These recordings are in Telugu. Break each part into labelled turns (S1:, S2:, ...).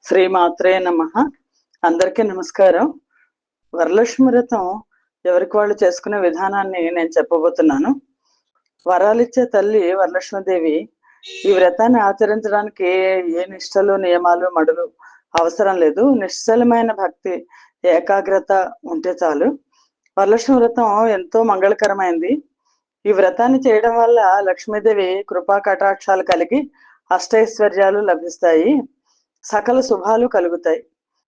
S1: శ్రీమాత్రే నమః. అందరికీ నమస్కారం. వరలక్ష్మి వ్రతం ఎవరికి వాళ్ళు చేసుకునే విధానాన్ని నేను చెప్పబోతున్నాను. వరాలిచ్చే తల్లి వరలక్ష్మీదేవి. ఈ వ్రతాన్ని ఆచరించడానికి ఏ నిష్టలు, నియమాలు, మడులు అవసరం లేదు. నిశ్చలమైన భక్తి, ఏకాగ్రత ఉంటే చాలు. వరలక్ష్మి వ్రతం ఎంతో మంగళకరమైంది. ఈ వ్రతాన్ని చేయడం వల్ల లక్ష్మీదేవి కృపా కటాక్షాలు కలిగి అష్టైశ్వర్యాలు లభిస్తాయి, సకల శుభాలు కలుగుతాయి.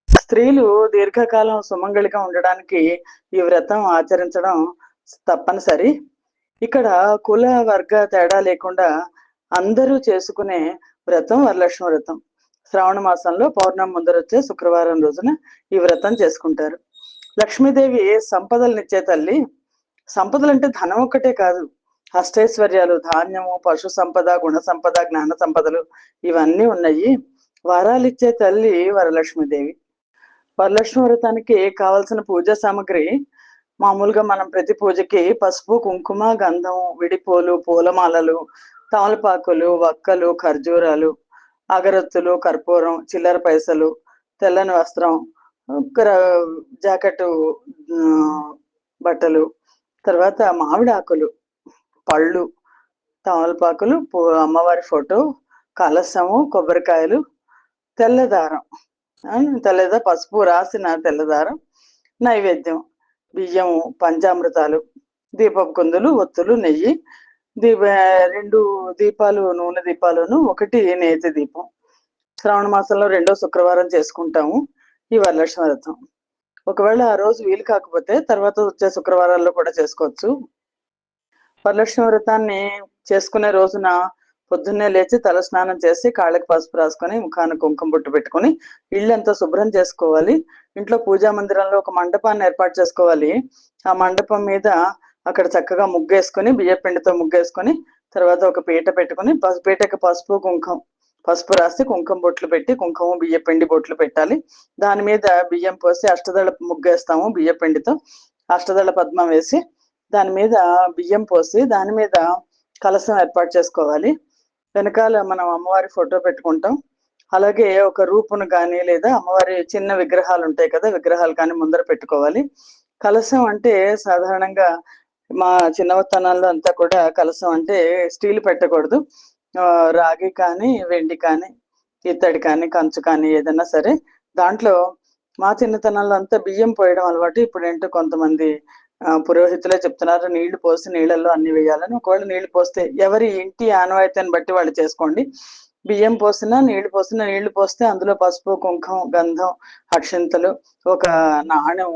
S1: స్త్రీలు దీర్ఘకాలం సుమంగళిగా ఉండడానికి ఈ వ్రతం ఆచరించడం తప్పనిసరి. ఇక్కడ కుల వర్గ తేడా లేకుండా అందరూ చేసుకునే వ్రతం వరలక్ష్మి వ్రతం. శ్రావణ మాసంలో పౌర్ణమి ముందరొచ్చే శుక్రవారం రోజున ఈ వ్రతం చేసుకుంటారు. లక్ష్మీదేవి సంపదలనిచ్చే తల్లి. సంపదలు అంటే ధనం ఒక్కటే కాదు, అష్టైశ్వర్యాలు, ధాన్యము, పశు సంపద, గుణ సంపద, జ్ఞాన సంపదలు ఇవన్నీ ఉన్నాయి. వరాలిచ్చే తల్లి వరలక్ష్మీదేవి. వరలక్ష్మి వ్రతానికి కావలసిన పూజా సామాగ్రి మామూలుగా మనం ప్రతి పూజకి పసుపు, కుంకుమ, గంధం, విడిపోలు, పూలమాలలు, తమలపాకులు, వక్కలు, ఖర్జూరాలు, అగరొత్తులు, కర్పూరం, చిల్లర పైసలు, తెల్లని వస్త్రం, జాకెట్ బట్టలు, తర్వాత మామిడి ఆకులు, పళ్ళు, తమలపాకులు, అమ్మవారి ఫోటో, కలశము, కొబ్బరికాయలు, తెల్లదారం, పసుపు రాసిన తెల్లదారం, నైవేద్యం, బియ్యము, పంచామృతాలు, దీపపు కుందులు, ఒత్తులు, నెయ్యి, 2 దీపాలు, నూనె దీపాలను, 1 నేతి దీపం. శ్రావణ మాసంలో 2వ శుక్రవారం చేసుకుంటాము ఈ వరలక్ష్మి వ్రతం. ఒకవేళ ఆ రోజు వీలు కాకపోతే తర్వాత వచ్చే శుక్రవారాల్లో కూడా చేసుకోవచ్చు. వరలక్ష్మి వ్రతాన్ని చేసుకునే రోజున పొద్దున్నే లేచి తల స్నానం చేసి కాళ్ళకి పసుపు రాసుకొని ముఖానికి కుంకుమ బొట్టు పెట్టుకొని ఇళ్ళంతా శుభ్రం చేసుకోవాలి. ఇంట్లో పూజా మందిరంలో ఒక మండపాన్ని ఏర్పాటు చేసుకోవాలి. ఆ మండపం మీద అక్కడ చక్కగా ముగ్గేసుకొని, బియ్య పిండితో ముగ్గేసుకొని, తర్వాత ఒక పీట పెట్టుకొని పీటకి పసుపు రాసి కుంకుమ బొట్లు పెట్టి, కుంకుమ బియ్య పిండి బొట్లు పెట్టాలి. దాని మీద బియ్యం పోసి అష్టదళ ముగ్గేస్తాము. బియ్య పిండితో అష్టదళ పద్మం వేసి దాని మీద బియ్యం పోసి దాని మీద కలశం ఏర్పాటు చేసుకోవాలి. వెనకాల మనం అమ్మవారి ఫోటో పెట్టుకుంటాం. అలాగే ఒక రూపును కానీ లేదా అమ్మవారి చిన్న విగ్రహాలు ఉంటాయి కదా, విగ్రహాలు కానీ ముందర పెట్టుకోవాలి. కలశం అంటే సాధారణంగా మా చిన్నతనంలో అంతా కూడా కలశం అంటే స్టీల్ పెట్టకూడదు. రాగి కానీ, వెండి కానీ, ఇత్తడి కానీ, కంచు కానీ ఏదైనా సరే. దాంట్లో మా చిన్నతనంలో అంతా బియ్యం పోయడం అలవాటు. ఇప్పుడు ఏంటో కొంతమంది పురోహితులే చెప్తున్నారు నీళ్లు పోసి నీళ్ళల్లో అన్ని వేయాలని. ఒకవేళ నీళ్లు పోస్తే ఎవరి ఇంటి ఆనవాయితీని బట్టి వాళ్ళు చేసుకోండి. బియ్యం పోసినా నీళ్లు పోస్తే అందులో పసుపు, కుంకుమ, గంధం, అక్షింతలు, ఒక నాణెం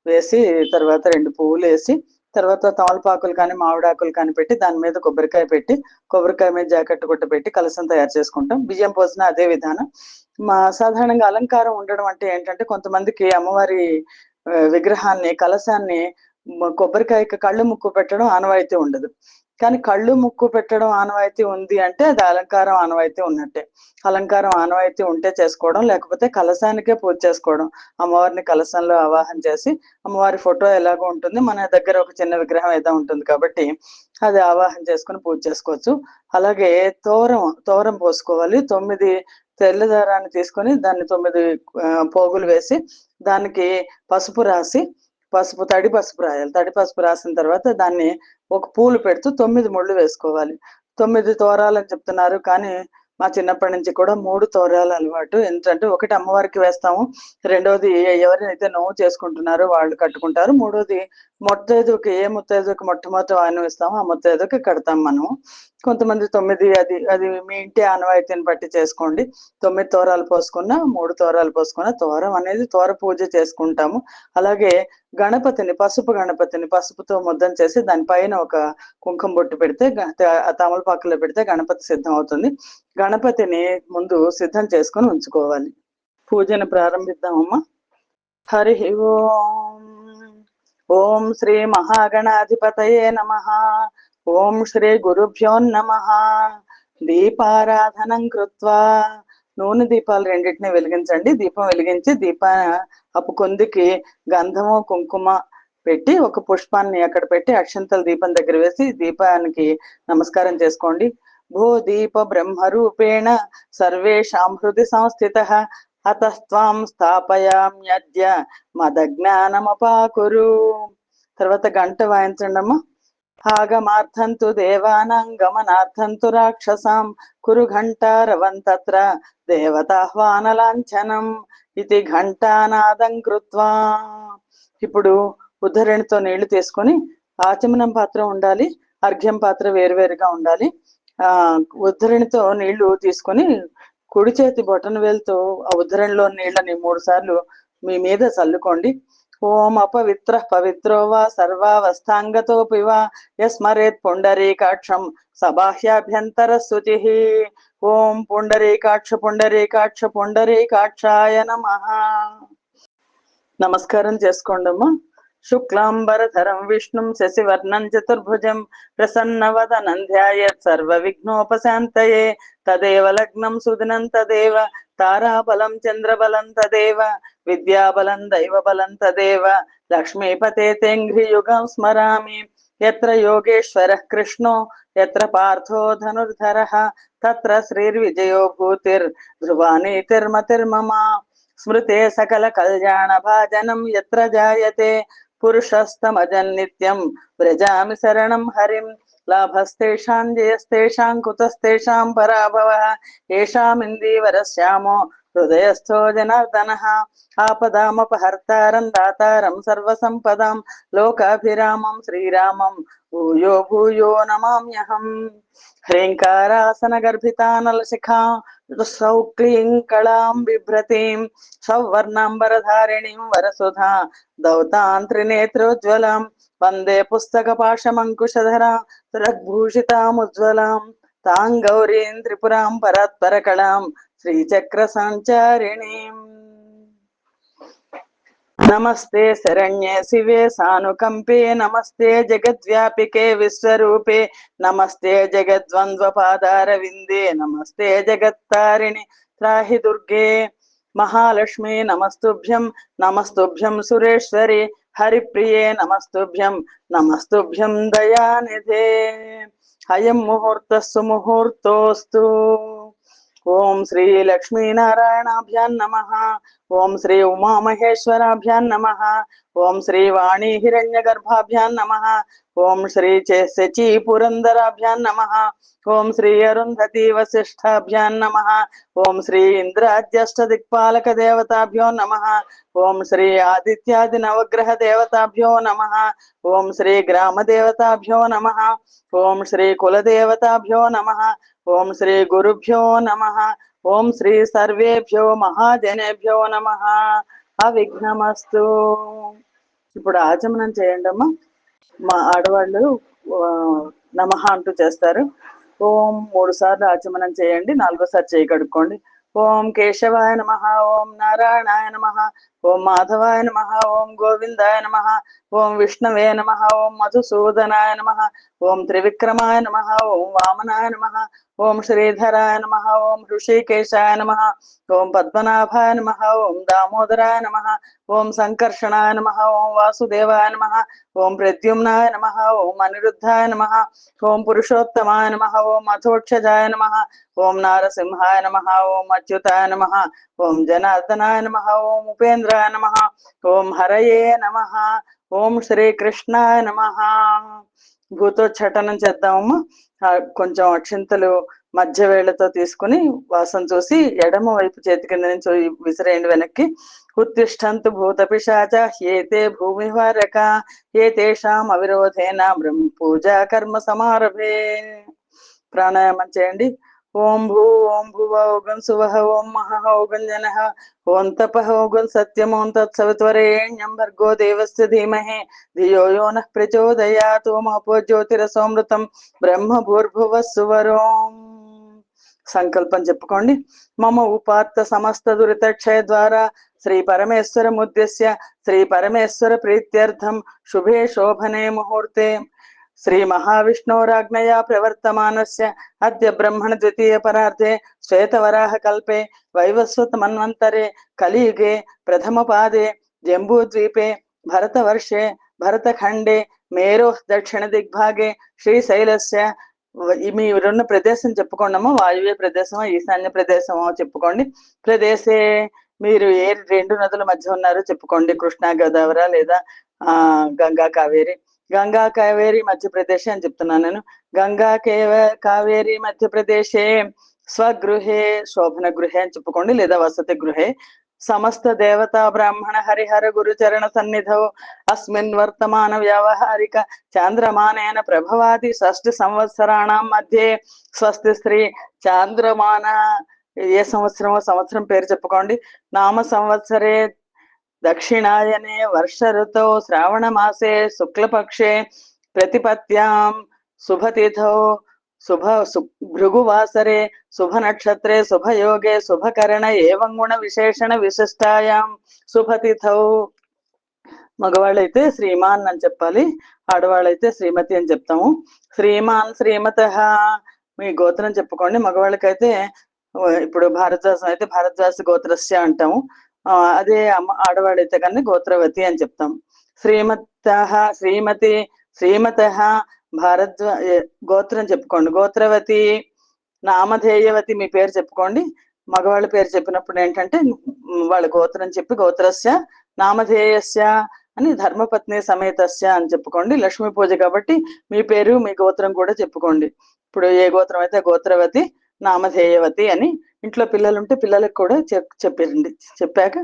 S1: వేసి, తర్వాత 2 పువ్వులు వేసి, తర్వాత తమలపాకులు కానీ మామిడాకులు కానీ పెట్టి దాని మీద కొబ్బరికాయ పెట్టి, కొబ్బరికాయ మీద జాకెట్ గుట్ట పెట్టి కలశం తయారు చేసుకుంటాం. బియ్యం పోసినా అదే విధానం. సాధారణంగా అలంకారం ఉండడం అంటే ఏంటంటే కొంతమందికి అమ్మవారి విగ్రహాన్ని, కలశాన్ని కొబ్బరికాయకి కళ్ళు ముక్కు పెట్టడం ఆనవాయితీ ఉండదు. కానీ కళ్ళు ముక్కు పెట్టడం ఆనవాయితీ ఉంది అంటే అది అలంకారం ఆనవాయితీ ఉన్నట్టే. అలంకారం ఆనవాయితీ ఉంటే చేసుకోవడం, లేకపోతే కలశానికే పూజ చేసుకోవడం. అమ్మవారిని కలశంలో ఆవాహన చేసి, అమ్మవారి ఫోటో ఎలాగో ఉంటుంది, మన దగ్గర ఒక చిన్న విగ్రహం ఏదో ఉంటుంది కాబట్టి అది ఆవాహన చేసుకుని పూజ చేసుకోవచ్చు. అలాగే తోరం పోసుకోవాలి. 9 తెల్లదారాన్ని తీసుకొని దాన్ని 9 పోగులు వేసి దానికి పసుపు రాసి, తడి పసుపు రాయాలి. తడి పసుపు రాసిన తర్వాత దాన్ని ఒక పూలు పెడుతూ 9 ముళ్ళు వేసుకోవాలి. 9 తోరాలని చెప్తున్నారు కానీ మా చిన్నప్పటి నుంచి కూడా 3 తోరాలు అలవాటు. ఎందుకంటే ఒకటి అమ్మవారికి వేస్తాము, రెండోది ఎవరైతే నోవు చేసుకుంటున్నారో వాళ్ళు కట్టుకుంటారు, మూడోది ముత్తైదుకి, ఏ ముత్తైదుకి మొట్టమొదటి వాయనం ఇస్తామో ఆ ముత్తైదుకి కడతాం మనము. కొంతమంది 9, అది మీ ఇంటి ఆనవాయితీని బట్టి చేసుకోండి. 9 తోరాలు పోసుకున్నా, 3 తోరాలు పోసుకున్నా, తోరం అనేది తోర పూజ చేసుకుంటాము. అలాగే గణపతిని, పసుపుతో ముద్దం చేసి దానిపైన ఒక కుంకుమ బొట్టు పెడితే, తమలపాకులో పెడితే గణపతి సిద్ధం అవుతుంది. గణపతిని ముందు సిద్ధం చేసుకొని ఉంచుకోవాలి. పూజను ప్రారంభిద్దామమ్మా. హరి ఓం. ఓం శ్రీ మహాగణాధిపతయే నమః. ఓం శ్రీ గురుభ్యో నమః. దీపారాధనం కృత్వా, నూనె దీపాలు 2 వెలిగించండి. దీపం వెలిగించి అప్పు కొందికి గంధము, కుంకుమ పెట్టి ఒక పుష్పాన్ని అక్కడ పెట్టి అక్షంతలు దీపం దగ్గర వేసి దీపానికి నమస్కారం చేసుకోండి. భూ దీప బ్రహ్మరూపేణ సర్వేషాం హృది సంస్థితః అతస్త్వాం స్థాపయామ్యద్య మదజ్ఞానమపాకురు. తర్వాత గంట వాయించండమ్మా. ఆగమార్థంతు దేవానాం గమనార్థంతు రాక్షసాం కురు ఘంటారవం తత్ర దేవతాహ్వానలాంఛనం ఇది ఘంటానాదం కృత్వా. ఇప్పుడు ఉద్ధరణితో నీళ్లు తీసుకొని, ఆచమనం పాత్ర ఉండాలి, అర్ఘ్యం పాత్ర వేరువేరుగా ఉండాలి. ఉద్ధరణితో నీళ్లు తీసుకొని కుడి చేతి బొటన వేలుతో ఆ ఉద్ధరణలో నీళ్ళని 3 సార్లు మీ మీద చల్లుకోండి. ఓం అపవిత్ర పవిత్రో వా సర్వావస్థాంగతోపి వా యస్మరేత్ పుండరీకాక్షం సబాహ్యాభ్యంతర శుచి. ఓం పుండరీకాక్ష పుండరీకాక్ష పుండరీకాక్షాయ నమః. నమస్కారం చేసుకోండమ్మా. శుక్లాంబరధరం విష్ణుం శశివర్ణం చతుర్భుజం ప్రసన్నవదనం ధ్యాయేత్ సర్వ విఘ్నోపశాంతయే. తదేవ లగ్నం సుదినం తదేవ తారాబలం చంద్రబలం తదేవ విద్యాబలం దైవబలం తదేవ లక్ష్మీపతే తేంఘ్రియుగం స్మరామి. యత్ర యోగేశ్వరః కృష్ణో యత్ర పార్థో ధనుర్ధరః తత్ర శ్రీర్విజయో భూతిర్ ధ్రువానీతిర్మతిర్మమ. స్మృతే సకల కళ్యాణ భాజనం యత్ర జాయతే పురుషస్తమజం నిత్యం వ్రజామి శరణం హరిం. లాభస్తేషాం జయస్తేషాం కుతస్తేషాం పరాభవః ఏషామిందీవరశ్యామో హృదయస్థో జనార్దనః. ఆపదామపహర్తారం దాతారం సర్వసంపదాం లోకాభిరామం శ్రీరామం భూయో భూయో నమామ్యహం. హ్రీంకారాసన గర్భితానలశిఖా సౌక్లీం కళాం బిభ్రతీం సౌవర్ణాంబరధారిణీం వరసుధా దౌతాం త్రినేత్రోజ్వలాం వందే పుస్తకపాశమంకుశధరా రగ్భూషితాముజ్వలాం తాం గౌరీం త్రిపురాం పరాత్పరకళాం శ్రీచక్ర సంచారిణీం. నమస్తే శరణ్యే శివే సానుకంపే నమస్తే జగద్వ్యాపికే విశ్వరూపే నమస్తే జగద్వంద్వపాదారవిందే నమస్తే జగత్తారిణి త్రాహి దుర్గే. మహాలక్ష్మి నమస్తుభ్యం నమస్తుభ్యం సురేశ్వరి హరిప్రియే నమస్తుభ్యం నమస్తుభ్యం దయానిధే. అయం ముహూర్త సుముహూర్తోస్తు. ఓం శ్రీ లక్ష్మీనారాయణాభ్యాం నమః. ఓం శ్రీ ఉమామహేశ్వరాభ్యాం నమః. ఓం శ్రీ వాణీ హిరణ్యగర్భాభ్యాం నమః. ఓం శ్రీ శచీ పురందరాభ్యాం నమః. ఓం శ్రీ అరుంధతీ వసిష్ఠాభ్యాం నమః. ఓం శ్రీ ఇంద్రాద్యష్ట దిక్పాలక దేవతాభ్యో నమః. ఓం శ్రీ ఆదిత్యాది నవగ్రహ దేవతాభ్యో నమః. ఓం శ్రీ గ్రామ దేవతాభ్యో నమః. ఓం శ్రీ కులదేవతాభ్యో నమః. ఓం శ్రీ గురుభ్యో నమః. ఓం శ్రీ సర్వేభ్యో మహాజనేభ్యో నమః. అవిఘ్నమస్తు. ఇప్పుడు ఆచమనం చేయండి అమ్మా. మా ఆడవాళ్ళు నమః అంటూ చేస్తారు. ఓం 3 సార్లు ఆచమనం చేయండి, 4వసారి చేయి కడుక్కోండి. ఓం కేశవాయ నమః. ఓం నారాయణాయ నమః. ఓం మాధవాయ నమః. ఓం గోవిందాయ నమః. ఓం విష్ణవే నమః. ఓం మధుసూదనాయ నమః. ఓం త్రివిక్రమాయ నమః. ఓం వామనాయ నమః. ఓం శ్రీధరాయ నమః. ఓం హృషికేశాయ నమః. ఓం పద్మనాభాయ నమః. ఓం దామోదరాయ నమః. ఓం సంకర్షణాయ నమః. ఓం వాసుదేవాయ నమః. ఓం ప్రద్యుమ్నాయ నమః. ఓం అనిరుద్ధాయ నమః. ఓం పురుషోత్తమాయ నమః. ఓం అథోక్షజాయ నమః. ఓం నారసింహాయ నమః. ఓం అచ్యుతాయ నమః. ఓం జనార్దనాయ నమః. ఓం ఉపేంద్రాయ నమః. ఓం హరయే నమః. ఓం శ్రీకృష్ణాయ నమః. భూతోచ్చాటనం చేద్దామమ్మా. కొంచెం అక్షింతలు మధ్య వేళ్లతో తీసుకుని వాసన చూసి ఎడమ వైపు చేతి కింద నుంచి విసిరేయండి వెనక్కి. ఉత్తిష్టంతు భూత పిశాచ ఏతే భూమివారక ఏతేషాం అవిరోధేన బ్రహ్మ పూజా కర్మ సమారభే. ప్రాణాయామం చేయండి. ఓం భూ ఓం భువ ఓగం సువహ ఓం మహ ఓగం జనః ఓం తపః ఓగం సత్యం ఓం తత్సవితుర్వరేణ్యం భర్గో దేవస్య ధీమహి ధియో యో నః ప్రచోదయాత్. ఓం అపో జ్యోతిరసోమృతం బ్రహ్మ భూర్భువః సువరోం. సంకల్పం చెప్పుకోండి. మమ ఉపాత్త సమస్త దురితక్షయ ద్వారా శ్రీ పరమేశ్వర ముద్దేశ్య శ్రీ పరమేశ్వర ప్రీత్యర్థం శుభే శోభనే ముహూర్తే శ్రీ మహావిష్ణోరాజ్ఞయా ప్రవర్తమానస్య అద్య బ్రహ్మణ ద్వితీయ పరార్థే శ్వేతవరాహ కల్పే వైవస్వత మన్వంతరే కలియుగే ప్రథమ పాదే జంబూద్వీపే భరతవర్షే భరతఖండే మేరో దక్షిణ దిగ్భాగే శ్రీశైలస్య. మీ 2 ప్రదేశం చెప్పుకోండమ్మా. వాయువ్య ప్రదేశమో ఈశాన్య ప్రదేశమో చెప్పుకోండి. ప్రదేశే మీరు ఏ రెండు నదుల మధ్య ఉన్నారో చెప్పుకోండి. కృష్ణా గోదావరి లేదా గంగా కావేరి. గంగా కావేరి మధ్యప్రదేశ్ అని చెప్తున్నాను నేను. గంగా కావేరి మధ్యప్రదేశే స్వగృహే శోభన గృహే అని చెప్పుకోండి, లేదా వసతి గృహే. సమస్త దేవతా బ్రాహ్మణ హరిహర గురుచరణ సన్నిధౌ అస్మిన్ వర్తమాన వ్యావహారిక చాంద్రమానేన ప్రభవాది షష్ఠి సంవత్సరాణం మధ్యే స్వస్తి స్త్రీ చాంద్రమాన. ఏ సంవత్సరమో సంవత్సరం పేరు చెప్పుకోండి. నామ సంవత్సరే దక్షిణాయనే వర్ష ఋతౌ శ్రావణ మాసే శుక్లపక్షే ప్రతిపత్యాం శుభతిథౌ భృగువాసరే శుభ నక్షత్రే శుభయోగే శుభకరణ ఏవం గుణ విశేషణ విశిష్టాయాం శుభతిథౌ. మగవాళ్ళైతే శ్రీమాన్ అని చెప్పాలి, ఆడవాళ్ళైతే శ్రీమతి అని చెప్తాము. శ్రీమాన్ శ్రీమత మీ గోత్రం చెప్పుకోండి. మగవాళ్ళకైతే ఇప్పుడు భారద్వాసం అయితే భారద్వాస గోత్రస్య అంటాము. అదే ఆడవాళ్ళైతే కానీ గోత్రవతి అని చెప్తాం. శ్రీమతి శ్రీమత గోత్రం చెప్పుకోండి. గోత్రవతి నామధేయవతి మీ పేరు చెప్పుకోండి. మగవాళ్ళ పేరు చెప్పినప్పుడు ఏంటంటే వాళ్ళ గోత్రం చెప్పి గోత్రస్య నామధేయస్య అని ధర్మపత్ని సమేతస్య అని చెప్పుకోండి. లక్ష్మీ పూజ కాబట్టి మీ పేరు మీ గోత్రం కూడా చెప్పుకోండి. ఇప్పుడు ఏ గోత్రం అయితే గోత్రవతి నామధేయవతి అని. ఇంట్లో పిల్లలుంటే పిల్లలకు కూడా చెప్పండి. చెప్పాక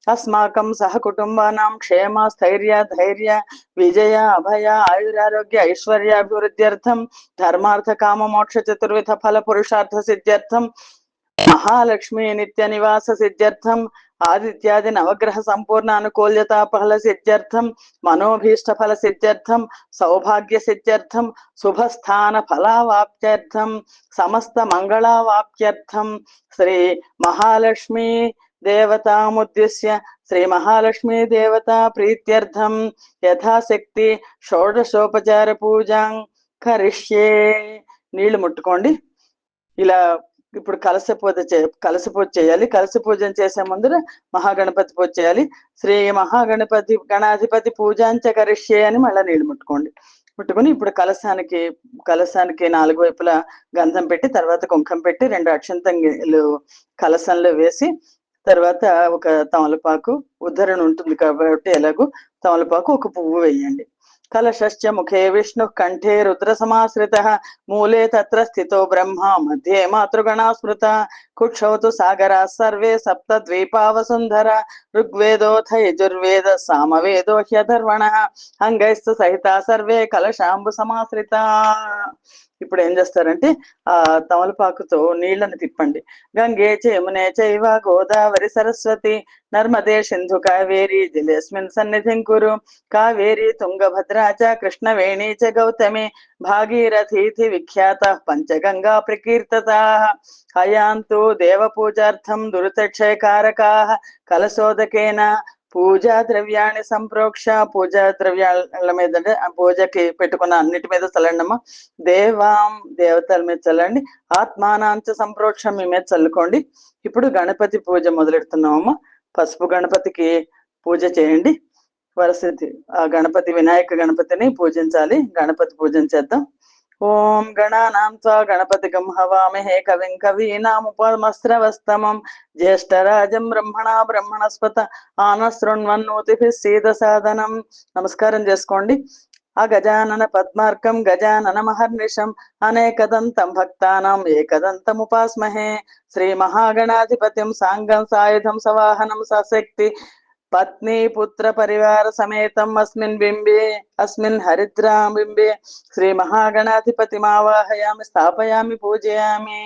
S1: అస్మాకం సహ కుటుంబానాం క్షేమ స్థైర్య ధైర్య విజయ అభయ ఆయురారోగ్య ఐశ్వర్యాభివృద్ధ్యర్థం ధర్మార్థ కామ మోక్ష చతుర్విధ ఫల పురుషార్థ సిద్ధ్యర్థం మహాలక్ష్మి నిత్య నివాస సిద్ధ్యర్థం ఆదిత్యాది నవగ్రహ సంపూర్ణ అనుకూల్యత ఫల సిద్ధ్యర్థం మనోభీష్ట ఫల సిద్ధ్యర్థం సౌభాగ్య సిద్ధ్యర్థం శుభస్థాన ఫలావాప్త్యర్థం సమస్త మంగళావాప్త్యర్థం శ్రీ మహాలక్ష్మి దేవతాముద్దిశ్య శ్రీ మహాలక్ష్మి దేవత ప్రీత్యర్థం యథాశక్తి షోడశోపచార పూజాం కరిష్యే. నీళ్లు ముట్టుకోండి. ఇలా ఇప్పుడు కలశ పూజ చేయాలి. కలశ పూజను చేసే ముందర మహాగణపతి పూజ చేయాలి. శ్రీ మహాగణపతి గణాధిపతి పూజాంచ కరిష్యే అని మళ్ళీ నీళ్లు ముట్టుకోండి. ముట్టుకుని ఇప్పుడు కలశానికి నాలుగు వైపులా గంధం పెట్టి, తర్వాత కుంకం పెట్టి, 2 అక్షంతలు కలశంలో వేసి, తర్వాత ఒక తమలపాకు ఉద్ధరణ ఉంటుంది కాబట్టి ఎలాగో తమలపాకు ఒక పువ్వు వేయండి. కలశశ్చ ముఖే విష్ణు కంఠే రుద్ర సమాశ్రిత మూలే తత్ర స్థితో బ్రహ్మ మధ్యే మాతృగణా స్మృత కుక్షౌతు సాగరా సర్వే సప్త ద్వీపావసుంధర ఋగ్వేదోథ యజుర్వేద సామవేదో హ్యధర్వణ అంగైస్తు సహిత సర్వే కలశాంబు సమాశ్రిత. ఇప్పుడు ఏం చేస్తారంటే ఆ తమలపాకుతో నీళ్లను తిప్పండి. గంగే చ యమునే చైవ గోదావరి సరస్వతి నర్మదే సింధు కావేరి జలేస్మిన్ సన్నిధిం కురు కావేరి తుంగభద్రా చ కృష్ణవేణీ చ గౌతమి భాగీరథీతి విఖ్యాత పంచగంగా ప్రకీర్తతా హయాంతు దేవపూజార్థం దురితక్షయకారకాః కలశోదకేన పూజా ద్రవ్యాన్ని సంప్రోక్ష. పూజా ద్రవ్యాల మీద అంటే పూజకి పెట్టుకున్న అన్నిటి మీద చల్లండమ్మా. దేవతల మీద చల్లండి. ఆత్మానాంచ సంప్రోక్షం మీ మీద చల్లుకోండి. ఇప్పుడు గణపతి పూజ మొదలెడుతున్నామమ్మా. పసుపు గణపతికి పూజ చేయండి. వరసిద్ధి ఆ గణపతి వినాయక గణపతిని పూజించాలి. గణపతి పూజన చేద్దాం. ఓం గణానాం త్వా గణపతిగం హవామహే కవిం కవీనాముపమస్రవస్తమం జ్యేష్ఠరాజం బ్రహ్మణా బ్రహ్మణస్పత ఆనశృణ్వన్నోతిభిः సీదసాదనం. నమస్కారం చేసుకోండి. అగజానన పద్మార్కం గజానన మహర్నిశం అనేకదంతం భక్తానాం ఏకదంతముపాస్మహే. శ్రీ మహాగణాధిపతిం సాంగం సాయుధం సవాహనం సశక్తి పత్ని పుత్ర పరివార సమేతం అస్మిన్ హరిద్రాం బింబే శ్రీ మహాగణాధిపతి ఆవాహయామి స్థాపయామి పూజయామి.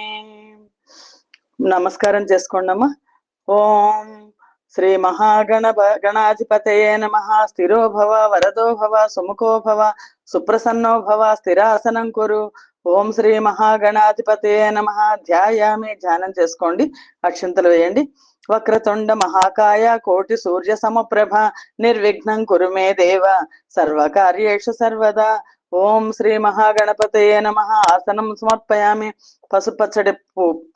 S1: నమస్కారం చేసుకోండమ్మా. ఓం శ్రీ గణాధిపతయే నమః. స్థిరో భవ వరదో భవ సుముఖో భవ సుప్రసన్నో భవ స్థిరాసనం కురు. ఓం శ్రీ మహాగణాధిపతయే నమః. ధ్యాయామి. ధ్యానం చేసుకోండి. అక్షంతలు వేయండి. వక్రతుండ మహాకాయ కోటి సూర్య సమప్రభ నిర్విఘ్నం కురు మే దేవ సర్వకార్యేషు సర్వదా. ఓం శ్రీ మహాగణపతయే నమః. ఆసనం సమర్పయామి. పసుపచ్చడి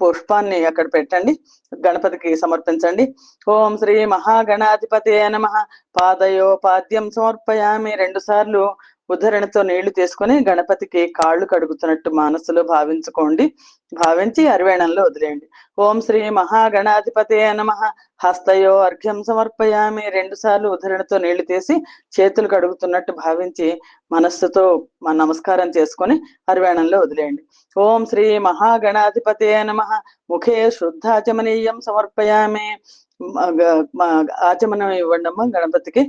S1: పుష్పాన్ని అక్కడ పెట్టండి, గణపతికి సమర్పించండి. ఓం శ్రీ మహాగణాధిపతయే నమః. పాదయోపాద్యం సమర్పయామి. 2 సార్లు ఉద్ధరణతో నీళ్లు తీసుకొని గణపతికి కాళ్ళు కడుగుతున్నట్టు మనసులో భావించుకోండి. భావించి అరివేణంలో వదిలేయండి. ఓం శ్రీ మహాగణాధిపతే నమః. హస్తయో అర్ఘ్యం సమర్పయామి. 2 సార్లు ఉద్ధరణతో నీళ్లు తీసి చేతులు కడుగుతున్నట్టు భావించి మనస్సుతో నమస్కారం చేసుకొని అరివేణంలో వదిలేయండి. ఓం శ్రీ మహాగణాధిపతే నమః. ముఖే శుద్ధాచమనీయం సమర్పయామి. ఆచమనం ఇవ్వండి అమ్మ గణపతికి.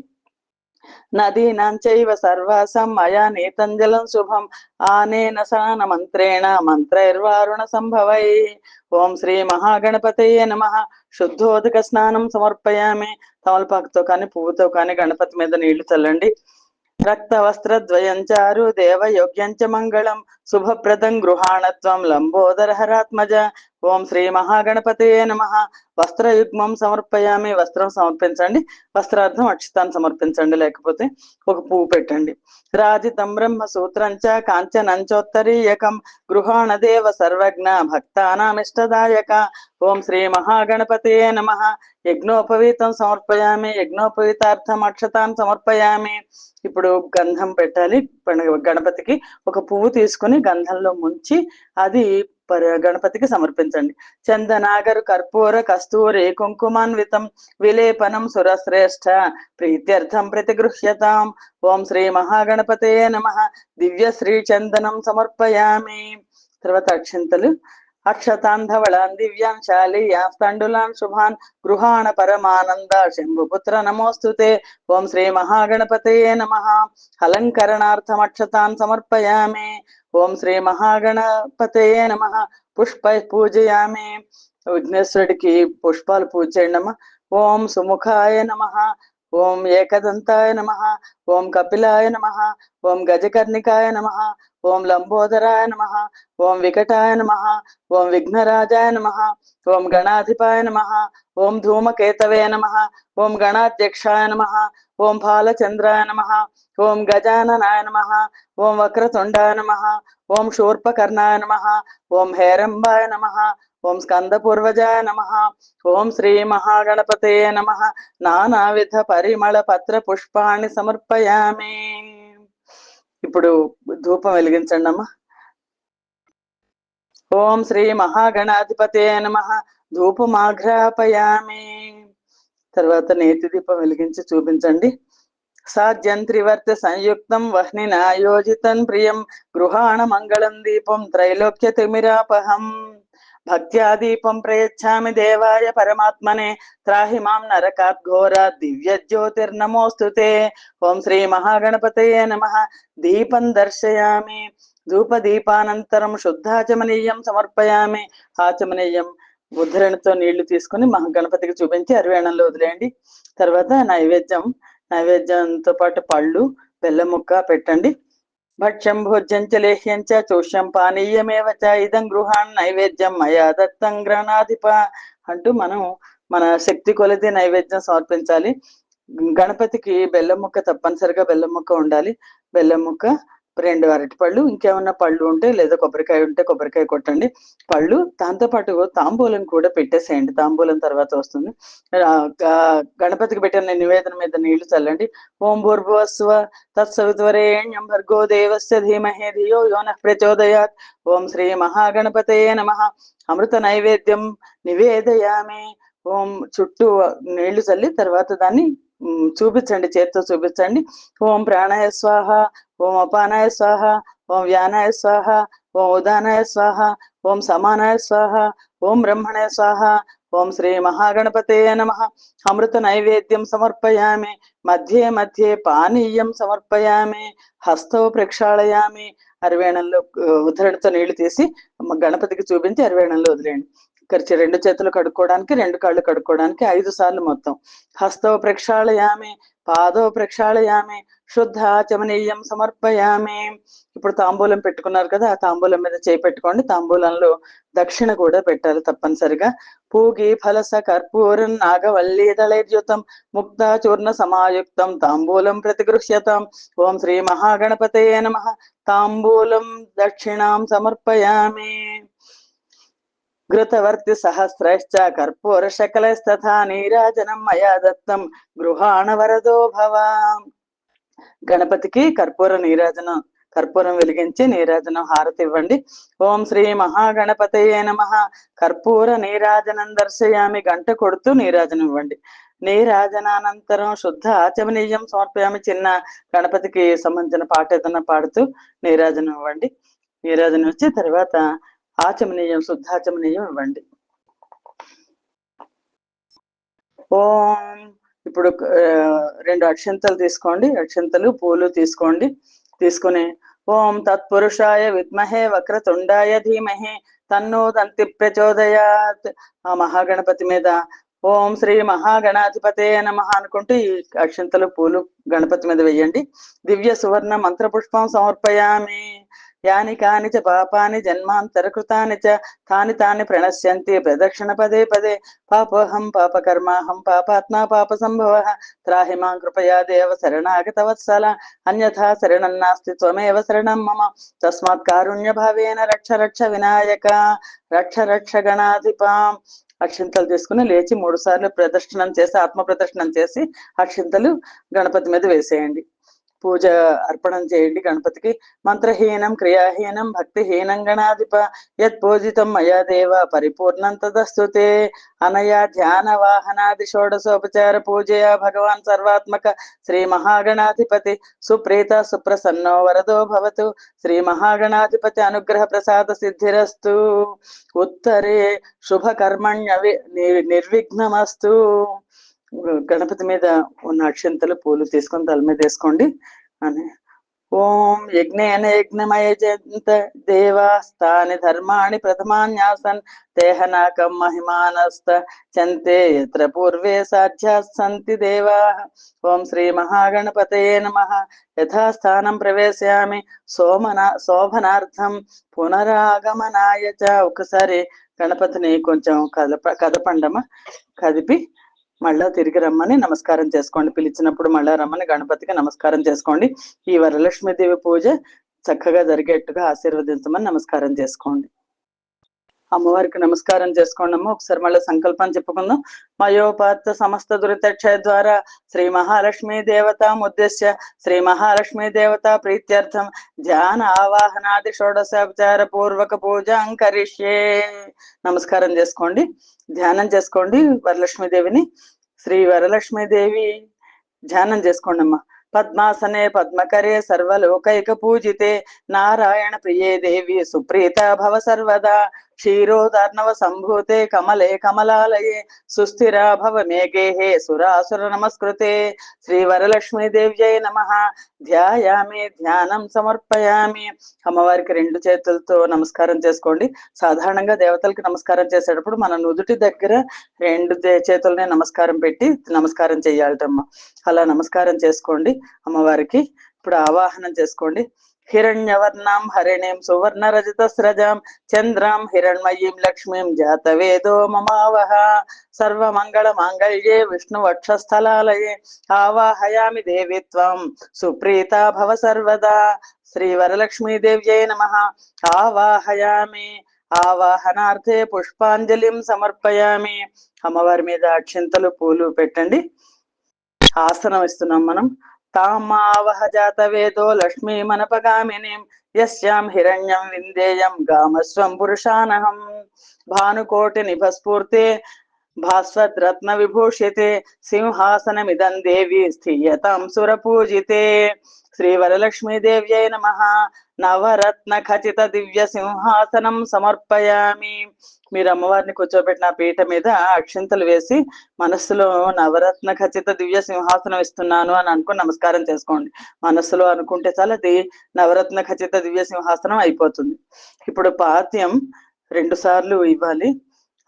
S1: నదీనాంచైవ సర్వాసం మయా నీతంజలం శుభం ఆనేన సాన మంత్రేణ మంత్రైర్వారుణ సంభవై. ఓం శ్రీ మహాగణపతయే నమః. శుద్ధోదక స్నానం సమర్పయామి. తమలపాకుతో కానీ పువ్వుతో కానీ గణపతి మీద నీళ్లు చల్లండి. రక్త వస్త్రద్వయం చారు దేవయోగ్యంచ మంగళం శుభప్రదం గృహాణత్వం లంబోదర హరాత్మజ. ఓం శ్రీ మహాగణపతయే నమః. వస్త్రయుగ్మం సమర్పయామి. వస్త్రం సమర్పించండి. వస్త్రార్థం అక్షతాన్ని సమర్పించండి, లేకపోతే ఒక పువ్వు పెట్టండి. రాజితం బ్రహ్మ సూత్రంచ కాంచనంచోత్తరీయకం గృహాణదేవ సర్వజ్ఞ భక్తానామిష్టదాయక. ఓం శ్రీ మహాగణపతయే నమః. యజ్ఞోపవీతం సమర్పయామి. యజ్ఞోపవీతార్థం అక్షతాన్ని సమర్పయామి. ఇప్పుడు గంధం పెట్టాలి. గణపతికి ఒక పువ్వు తీసుకుని గంధంలో ముంచి అది గణపతికి సమర్పించండి. చందనాగరు కర్పూర కస్తూరి కుంకుమాన్వితం విలేపనం సురశ్రేష్ఠ ప్రీత్యర్థం ప్రతిగృహ్యతాం. ఓం శ్రీ మహాగణపతయే నమః. దివ్య శ్రీ చందనం సమర్పయామి. తర్వాత అక్షంతలు. అక్షతాన్ ధవళాన్ దివ్యాన్ శాలీయాన్ తండులాన్ శుభాన్ గృహాణ పరమానంద శంభుపుత్ర నమోస్తుతే. ఓం శ్రీ మహాగణపతయే నమః. అలంకరణార్థం అక్షతాన్ సమర్పయామి. ఓం శ్రీ మహాగణపతయే నమః. పుష్పై పూజయామి. విఘ్నేశ్వరుడికి పుష్పాలు పూజ చేయండి అమ్మ. ఓం సుముఖాయ నమః. ఓం ఏకదంతాయ నమః. ఓం కపిలాయ నమః. ఓం గజకర్ణికాయ నమః. ఓం లంబోదరాయ నమః. ఓం వికటాయ నమః. ఓం విఘ్నరాజాయ నమః. ఓం గణాధిపాయ నమః. ఓం ధూమకేతవే నమః. ఓం గణాధ్యక్షాయ నమః. ఓం బాలచంద్రాయ నమః. ఓం గజాననాయ నమః. ఓం వక్రతుండాయ నమః. ఓం శూర్పకర్ణాయ నమః. ఓం హేరంబాయ నమః. ఓం స్కందపూర్వజాయ నమః. ఓం శ్రీ మహాగణపతయే నమః. నానావిధ పరిమళ పత్ర పుష్పాన్ని సమర్పయామి. ఇప్పుడు ధూపం వెలిగించండి అమ్మా. ఓం శ్రీ మహాగణాధిపతయే నమః. ధూపమాఘ్రాపయామి. తర్వాత నేతి దీపం వెలిగించి చూపించండి. సాధ్యం త్రివర్త సంయుక్తం వహ్నినాయోజితం ప్రియం గృహాణ మంగళం దీపం త్రైలోక్య తిమిరాపహం. భక్త్యా దీపం ప్రయచ్ఛామి దేవాయ పరమాత్మనే త్రాహి మాం నరకాత్ ఘోరాత్ దివ్య జ్యోతిర్నమోస్తుతే. ఓం శ్రీ మహాగణపతయే నమః. దీపం దర్శయామి. ధూప దీపానంతరం శుద్ధాచమనీయం సమర్పయామి. ఆచమనీయం ఉద్ధరణతో నీళ్లు తీసుకుని మహాగణపతికి చూపించి అరివేణంలో వదిలేయండి. తర్వాత నైవేద్యంతో పాటు పళ్ళు బెల్లం ముక్క పెట్టండి. భక్ష్యం భోజ్యం చ లేహ్యం చ చోష్యం పానీయమేవ చ ఇదం గృహాన్ నైవేద్యం మయా దత్తం గణాధిప అంటూ మనం మన శక్తి కొలది నైవేద్యం సమర్పించాలి. గణపతికి బెల్లం ముక్క తప్పనిసరిగా బెల్లం ముక్క ఉండాలి. బెల్లం ముక్క, 2 అరటిపళ్ళు, ఇంకేమన్నా పళ్ళు ఉంటే లేదా కొబ్బరికాయ ఉంటే కొబ్బరికాయ కొట్టండి. పళ్ళు దాంతోపాటు తాంబూలం కూడా పెట్టేసేయండి. తాంబూలం తర్వాత వస్తుంది. గణపతికి పెట్టిన నివేదన మీద నీళ్లు చల్లండి. ఓం భూర్భువస్వ తత్సవితుర్వరేణ్యం భర్గో దేవస్య ధీమహి ధియో యో నః ప్రచోదయాత్. ఓం శ్రీ మహాగణపతయే నమః. అమృత నైవేద్యం నివేదయామి. ఓం చుట్టూ నీళ్లు చల్లి తర్వాత దాన్ని చూపించండి, చేత్తో చూపించండి. ఓం ప్రాణాయ స్వాహ. ఓం అపానాయ స్వాహ. ఓం వ్యానాయ స్వాహ. ఓం ఉదానాయ స్వాహ. ఓం సమానాయ స్వాహ. ఓం బ్రహ్మణాయ స్వాహ. ఓం శ్రీ మహాగణపతయే నమః. అమృత నైవేద్యం సమర్పయామి. మధ్యే మధ్యే పానీయం సమర్పయామి. హస్తౌ ప్రక్షాళయామి. అరివేణంలో ఉద్ధరణతో నీళ్లు తీసి గణపతికి చూపించి అరివేణంలో వదిలేయండి. 2 చేతులు కడుక్కోవడానికి, 2 కాళ్ళు కడుక్కోవడానికి 5 సార్లు మొత్తం. హస్తౌ ప్రక్షాళయామి. పాదౌ ప్రక్షాళయామి. శుద్ధాచమనీయం సమర్పయామి. ఇప్పుడు తాంబూలం పెట్టుకున్నారు కదా, ఆ తాంబూలం మీద చేయి పెట్టుకోండి. తాంబూలంలో దక్షిణ కూడా పెట్టాలి తప్పనిసరిగా. పూగి ఫలస కర్పూరం నాగవల్లీదళైర్యుతం ముక్తాచూర్ణ సమాయుక్తం తాంబూలం ప్రతిగృహ్యతాం. ఓం శ్రీ మహాగణపతయే నమః. తాంబూలం దక్షిణాం సమర్పయామి. ఘృతవర్తి సహస్రైశ్చ కర్పూర శకలైస్తథా నీరాజనం మయా దత్తం గృహాణ వరదో భవ. గణపతికి కర్పూరం వెలిగించి నీరాజనం హారతి ఇవ్వండి. ఓం శ్రీ మహాగణపతయే నమః. కర్పూర నీరాజనం దర్శయామి. గంట కొడుతూ నీరాజనం ఇవ్వండి. నీరాజనానంతరం శుద్ధ ఆచమనీయం సమర్పయామి. చిన్న గణపతికి సంబంధించిన పాట ఏదైనా పాడుతూ నీరాజనం ఇవ్వండి. నీరాజనం వచ్చి తర్వాత ఆచమనీయం శుద్ధాచమనీయం ఇవ్వండి. ఓం ఇప్పుడు 2 అక్షంతలు తీసుకోండి. అక్షంతలు పూలు తీసుకోండి. తీసుకుని ఓం తత్పురుషాయ విద్మహే వక్రతుండాయ ధీమహి తన్నో దంతి ప్రచోదయాత్. ఆ మహాగణపతి మీద ఓం శ్రీ మహాగణాధిపతే నమః అనుకుంటూ ఈ అక్షంతలు పూలు గణపతి మీద వేయండి. దివ్య సువర్ణ మంత్రపుష్పం సమర్పయామి. యాని కాని చ పాపాని జన్మాంతరకృతాని చ తాని తాని ప్రణశ్యంతి ప్రదక్షిణ పదే పదే. పాపోహం పాపకర్మాహం పాపాత్మా పాప సంభవ. త్రాహి మాం కృపయా దేవ శరణాగత వత్సల. అన్యథా శరణం నాస్తి త్వమేవ శరణం మమ. తస్మాత్ కారుణ్య భావేన రక్ష రక్ష వినాయక. రక్ష రక్ష గణాధిపాం. అక్షింతలు తీసుకుని లేచి 3 సార్లు ప్రదక్షిణం చేసి ఆత్మ ప్రదక్షిణం చేసి అక్షింతలు గణపతి మీద వేసేయండి. పూజ అర్పణం చేయండి గణపతికి. మంత్రహీనం క్రియాహీనం భక్తిహీనం గణాధిప. యత్ పూజితం మయా దేవ పరిపూర్ణం తదస్తుతే. అనయా ధ్యాన వాహనాది షోడశోపచార పూజయా భగవాన్ సర్వాత్మక శ్రీ మహాగణాధిపతి సుప్రీత సుప్రసన్నో వరదో భవతు. శ్రీ మహాగణాధిపతి అనుగ్రహ ప్రసాద సిద్ధిరస్తు. ఉత్తరే శుభకర్మణ్య నిర్విఘ్నమస్తు. గణపతి మీద ఉన్న అక్షంతలు పూలు తీసుకొని తల మీద వేసుకోండి అని. ఓం యజ్ఞేన యజ్ఞమయ జంత దేవాస్తాని ధర్మాణి ప్రథమాన్యాసన్ దేహనాకం మహిమానస్త చంతే యత్ర పూర్వే సాధ్యాస్సంతి దేవా. ఓం శ్రీ మహాగణపతయే నమః. యథాస్థానం ప్రవేశయామి శోభనార్థం పునరాగమనాయ చ. ఒకసారి గణపతిని కొంచెం కదపండమా. కదిపి మళ్ళా తిరిగి రమ్మని నమస్కారం చేసుకోండి. పిలిచినప్పుడు మళ్ళా రమ్మని గణపతికి నమస్కారం చేసుకోండి. ఈ వరలక్ష్మీదేవి పూజ చక్కగా జరిగేట్టుగా ఆశీర్వదించమని నమస్కారం చేసుకోండి. అమ్మవారికి నమస్కారం చేసుకోండి అమ్మ. ఒకసారి మళ్ళీ సంకల్పం చెప్పుకుందాం. మయోపాత్త సమస్త దురితక్షయ ద్వారా శ్రీ మహాలక్ష్మీ దేవతాముద్దేశ్య శ్రీ మహాలక్ష్మీ దేవతా ప్రీత్యర్థం ధ్యాన ఆవాహనాది షోడశోపచార పూర్వక పూజాం కరిష్యే. నమస్కారం చేసుకోండి. ధ్యానం చేసుకోండి వరలక్ష్మీదేవిని. శ్రీ వరలక్ష్మీదేవి ధ్యానం చేసుకోండి అమ్మా. పద్మాసనే పద్మకరే సర్వలోకైక పూజితే నారాయణ ప్రియే దేవి సుప్రీత భవ సర్వదా. క్షీరోదార్ణవ సంభూతే కమలే కమలాలయే సుస్థిరా భవ మేఘేహే సురాసుర నమస్కృతే. శ్రీ వరలక్ష్మీదేవ్యై నమః. ధ్యాయామి ధ్యానం సమర్పయామి. అమ్మవారికి 2 చేతులతో నమస్కారం చేసుకోండి. సాధారణంగా దేవతలకి నమస్కారం చేసేటప్పుడు మన నుదుటి దగ్గర 2 చేతులనే నమస్కారం పెట్టి నమస్కారం చెయ్యాలటమ్మా. అలా నమస్కారం చేసుకోండి అమ్మవారికి. ఇప్పుడు ఆవాహనం చేసుకోండి. హిరణ్యవర్ణం హరిణీం సువర్ణ రజత స్రజాం చంద్రాం హిరణ్మయీం లక్ష్మీం జాతవేదో మమావహ. సర్వమంగళ మాంగళ్యే విష్ణు వక్షస్థలాలయే ఆవాహయామి దేవి త్వం సుప్రీత భవ సర్వదా. శ్రీ వరలక్ష్మీదేవ్యై నమః. ఆవాహయామి. ఆవాహనార్థే పుష్పాంజలిం సమర్పయామి. అమ్మవారి మీద అక్షింతలు పూలు పెట్టండి. ఆసనం ఇస్తున్నాం మనం. తామావహ జాతవేదో లక్ష్మీ మనపగామినీం యస్యాం హిరణ్యం విందేయం గామస్వం పురుషానహం. భానుకోటి నిభస్ఫూర్తే భాస్వద్రత్న విభూషితే సింహాసనమిదం దేవి స్థీయతాం సురపూజితే. శ్రీ వరలక్ష్మీదేవ్యై నమః. నవరత్న ఖచిత దివ్య సింహాసనం సమర్పయామి. మీరు అమ్మవారిని కూర్చోబెట్టిన పీఠ మీద అక్షింతలు వేసి మనస్సులో నవరత్న ఖచిత దివ్య సింహాసనం ఇస్తున్నాను అని అనుకుని నమస్కారం చేసుకోండి. మనస్సులో అనుకుంటే చాలా అది నవరత్న ఖచిత దివ్య సింహాసనం అయిపోతుంది. ఇప్పుడు పాద్యం 2 సార్లు ఇవ్వాలి.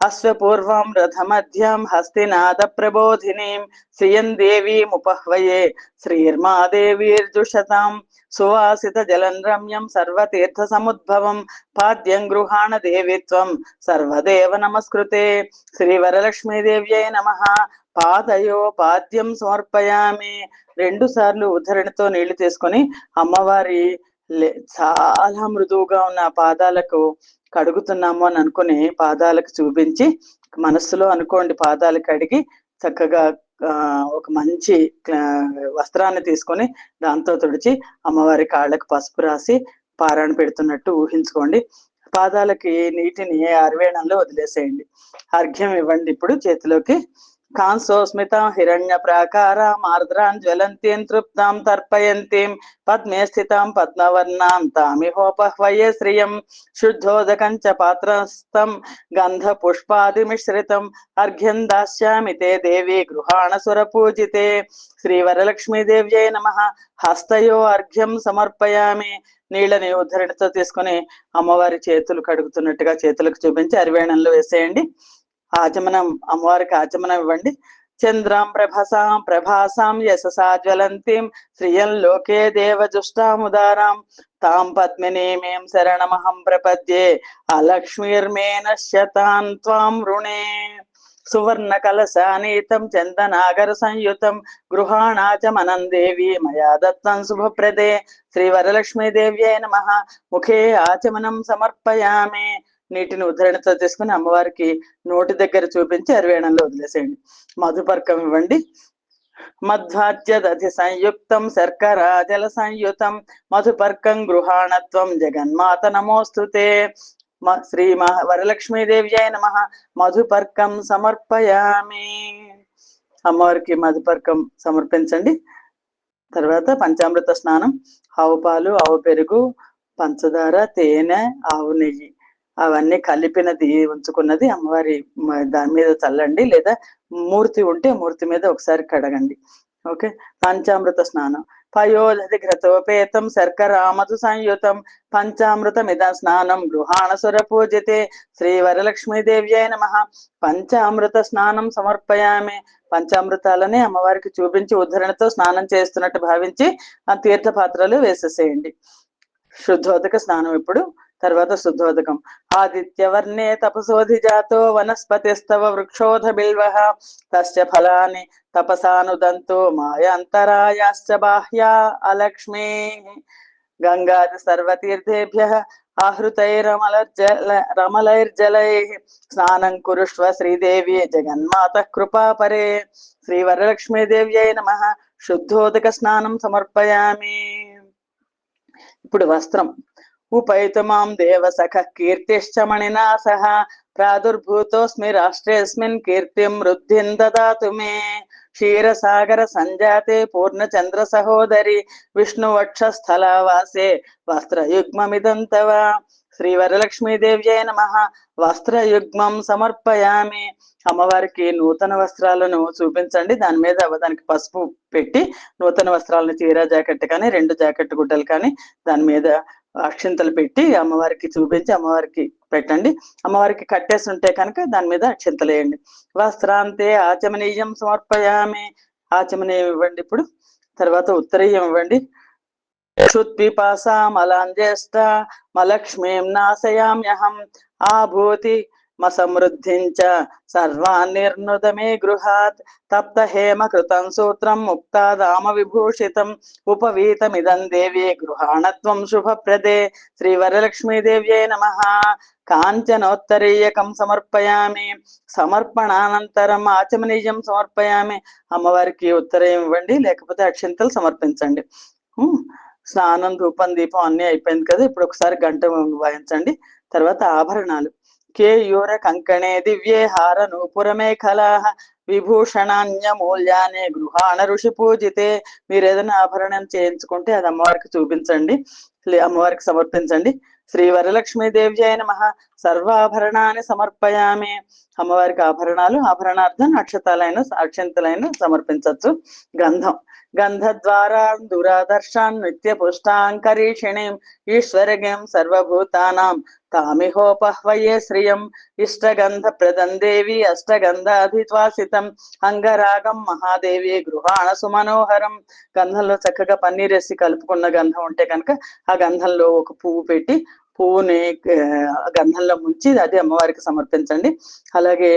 S1: అశ్వపూర్వం రథమధ్యాం హస్తినాద ప్రబోధినీం శ్రియం దేవీముపహ్వయే శ్రీర్మాదేవీర్జుషతాం. సువాసిత జలం రమ్యం సర్వతీర్థ సముద్భవం పాద్యం గృహాణ దేవిత్వం సర్వదేవ నమస్కృతే. శ్రీ వరలక్ష్మీదేవ్యై నమః. పాదయో పాద్యం సమర్పయామి. 2 సార్లు ఉద్ధరణితో నీళ్లు తీసుకొని అమ్మవారి చాలా మృదువుగా ఉన్న పాదాలకు కడుగుతున్నాము అని అనుకుని పాదాలకు చూపించి మనస్సులో అనుకోండి. పాదాలు కడిగి చక్కగా ఒక మంచి వస్త్రాన్ని తీసుకొని దాంతో తుడిచి అమ్మవారి కాళ్ళకు పసుపు రాసి పారాయణ పెడుతున్నట్టు ఊహించుకోండి. పాదాలకి నీటిని అరవేణంలో వదిలేసేయండి. అర్ఘ్యం ఇవ్వండి. ఇప్పుడు చేతిలోకి కాంసోస్మితాం హిరణ్య ప్రాకారాం ఆర్ద్రాం జ్వలంతీం తృప్తాం తర్పయంతీం పద్మే స్థితాం పద్మవర్ణాం తామిహోపహ్వయే శ్రియం శుద్ధోదకం చ పాత్రస్థం గంధ పుష్పాదిమిశ్రితం అర్ఘ్యం దాస్యామి తే దేవి గృహాణ సురపూజితే శ్రీవరలక్ష్మీదేవ్యై నమః. హస్తయో అర్ఘ్యం సమర్పయామి. నీళ్ళని ఉద్ధరణితో తీసుకుని అమ్మవారి చేతులు కడుగుతున్నట్టుగా చేతులకు చూపించి అరివేణంలో వేసేయండి. ఆచమనం, అమ్మవారికి ఆచమనం ఇవ్వండి. చంద్రాం ప్రభాసాం యశసా జ్వలంతీం శ్రియం లోకే దేవజుష్టాముదారాం తాం పద్మినీమేం శరణమహం ప్రపద్యే అలక్ష్మీర్మే నశ్యతాన్ త్వాం రుణే. సువర్ణ కలశానీతం చందనాగర సంయుతం గృహాణాచమనం దేవి మయా దత్తం శుభప్రదే శ్రీవరలక్ష్మీదేవ్యై నమః. ముఖే ఆచమనం సమర్పయామి. నీటిని ఉద్ధరణతో తీసుకుని అమ్మవారికి నోటి దగ్గర చూపించి అరివేణంలో వదిలేసేయండి. మధుపర్కం ఇవ్వండి. మధ్వాజ్యదధి సంయుక్తం శర్కరా జల సంయుతం మధుపర్కం గృహాణత్వం జగన్మాత నమోస్తుతే. శ్రీ వరలక్ష్మీదేవ్యై నమః. మధుపర్కం సమర్పయామి. అమ్మవారికి మధుపర్కం సమర్పించండి. తర్వాత పంచామృత స్నానం. ఆవు పాలు, ఆవు పెరుగు, పంచదార, తేనె, ఆవు నెయ్యి అవన్నీ కలిపినది ఉంచుకున్నది అమ్మవారి దాని మీద చల్లండి. లేదా మూర్తి ఉంటే మూర్తి మీద ఒకసారి కడగండి. ఓకే. పంచామృత స్నానం. పయోదధి ఘృతోపేతం శర్కరామధు సంయుతం పంచామృతమిద స్నానం గృహాణ సుర పూజితే శ్రీ వరలక్ష్మీదేవ్యై నమః. పంచామృత స్నానం సమర్పయామి. పంచామృతాలని అమ్మవారికి చూపించి ఉద్ధరణతో స్నానం చేస్తున్నట్టు భావించి ఆ తీర్థ పాత్రలు వేసేసేయండి. శుద్ధోదక స్నానం ఇప్పుడు. తర్వాత శుద్ధోదకం. ఆదిత్యవర్ణే తపసోధిజాతో వనస్పతిస్తవ వృక్షోధ బిల్వః తస్య ఫలాని తపసానుదంతో మాయాంతరాయాశ్చ బాహ్యా అలక్ష్మీ. గంగాది సర్వతీర్థేభ్యః ఆహృతైరమలైర్జలైః స్నానం కురుష్వ శ్రీదేవి జగన్మాత కృపాపరే శ్రీ వరలక్ష్మీదేవ్యై నమః. శుద్ధోదక స్నానం సమర్పయామి. ఇప్పుడు వస్త్రం. ఉపైతుమాం దేవసఖ కీర్తిశ్చ మణినా సహ ప్రాదుర్భూతోస్మి రాష్ట్రేస్మిన్ కీర్తిం వృద్ధిం దదాతు మే. క్షీరసాగర సంజాతే పూర్ణచంద్ర సహోదరి విష్ణువక్షస్థలవాసే వస్త్రయుగ్మమిదం తవ శ్రీ వరలక్ష్మీదేవ్యై నమః. వస్త్రయుగ్మం సమర్పయామి. అమ్మవారికి నూతన వస్త్రాలను చూపించండి. దాని మీద దానికి పసుపు పెట్టి నూతన వస్త్రాలను చీర జాకెట్ కానీ 2 జాకెట్ గుడ్డలు కానీ దాని మీద అక్షింతలు పెట్టి అమ్మవారికి చూపించి అమ్మవారికి పెట్టండి. అమ్మవారికి కట్టేసి ఉంటే కనుక దాని మీద అక్షింతలు వేయండి. వస్త్రాంతే ఆచమనీయం సమర్పయామి. ఆచమనీయం ఇవ్వండి ఇప్పుడు. తర్వాత ఉత్తరీయం ఇవ్వండి. క్షుత్పిపాసామలాంజేష్ట మలక్ష్మీం నాశయామ్యహం ఆభూతి సమృద్ధించ సర్వాన్నిర్నుదమే గృహాత్ తప్త హేమ కృతం సూత్రం ముక్తాదామ విభూషితం ఉపవీతమిదం దేవి గృహాణత్వం శుభప్రదే శ్రీ వరలక్ష్మీదేవ్యై నమః. కాంచనోత్తరీయకం సమర్పయామి. సమర్పణానంతరం ఆచమనీయం సమర్పయామి. అమ్మవారికి ఉత్తరీయం ఇవ్వండి, లేకపోతే అక్షింతలు సమర్పించండి. స్నానం, ధూపం, దీపం అన్ని అయిపోయింది కదా. ఇప్పుడు ఒకసారి గంట వాయించండి. తర్వాత ఆభరణాలు. కేయూర కంకణే దివ్యే హార నూపురమేఖలాః విభూషణాన్యమూల్యానే గృహాణ ఋషి పూజితే. మీరు ఏదైనా ఆభరణం చేయించుకుంటే అది అమ్మవారికి చూపించండి, అమ్మవారికి సమర్పించండి. శ్రీ వరలక్ష్మీదేవ్యై నమః. సర్వాభరణాన్ని సమర్పయామి. అమ్మవారికి ఆభరణాలు, ఆభరణార్థం అక్షంతలైన సమర్పించవచ్చు. గంధం. గంధద్వారా దురాదర్శాన్ నిత్య పుష్టాంకరీషిణీం ఈశ్వరగం సర్వభూతానాం తామిహోపహ్వయే శ్రియం ఇష్టగంధ ప్రదం దేవి అష్టగంధాధిత్వాసితం అంగరాగం మహాదేవి గృహాణ సుమనోహరం. గంధంలో చక్కగా పన్నీరేసి కలుపుకున్న గంధం ఉంటే కనుక ఆ గంధంలో ఒక పువ్వు పెట్టి పువ్వుని గంధంలో ముంచి అది అమ్మవారికి సమర్పించండి. అలాగే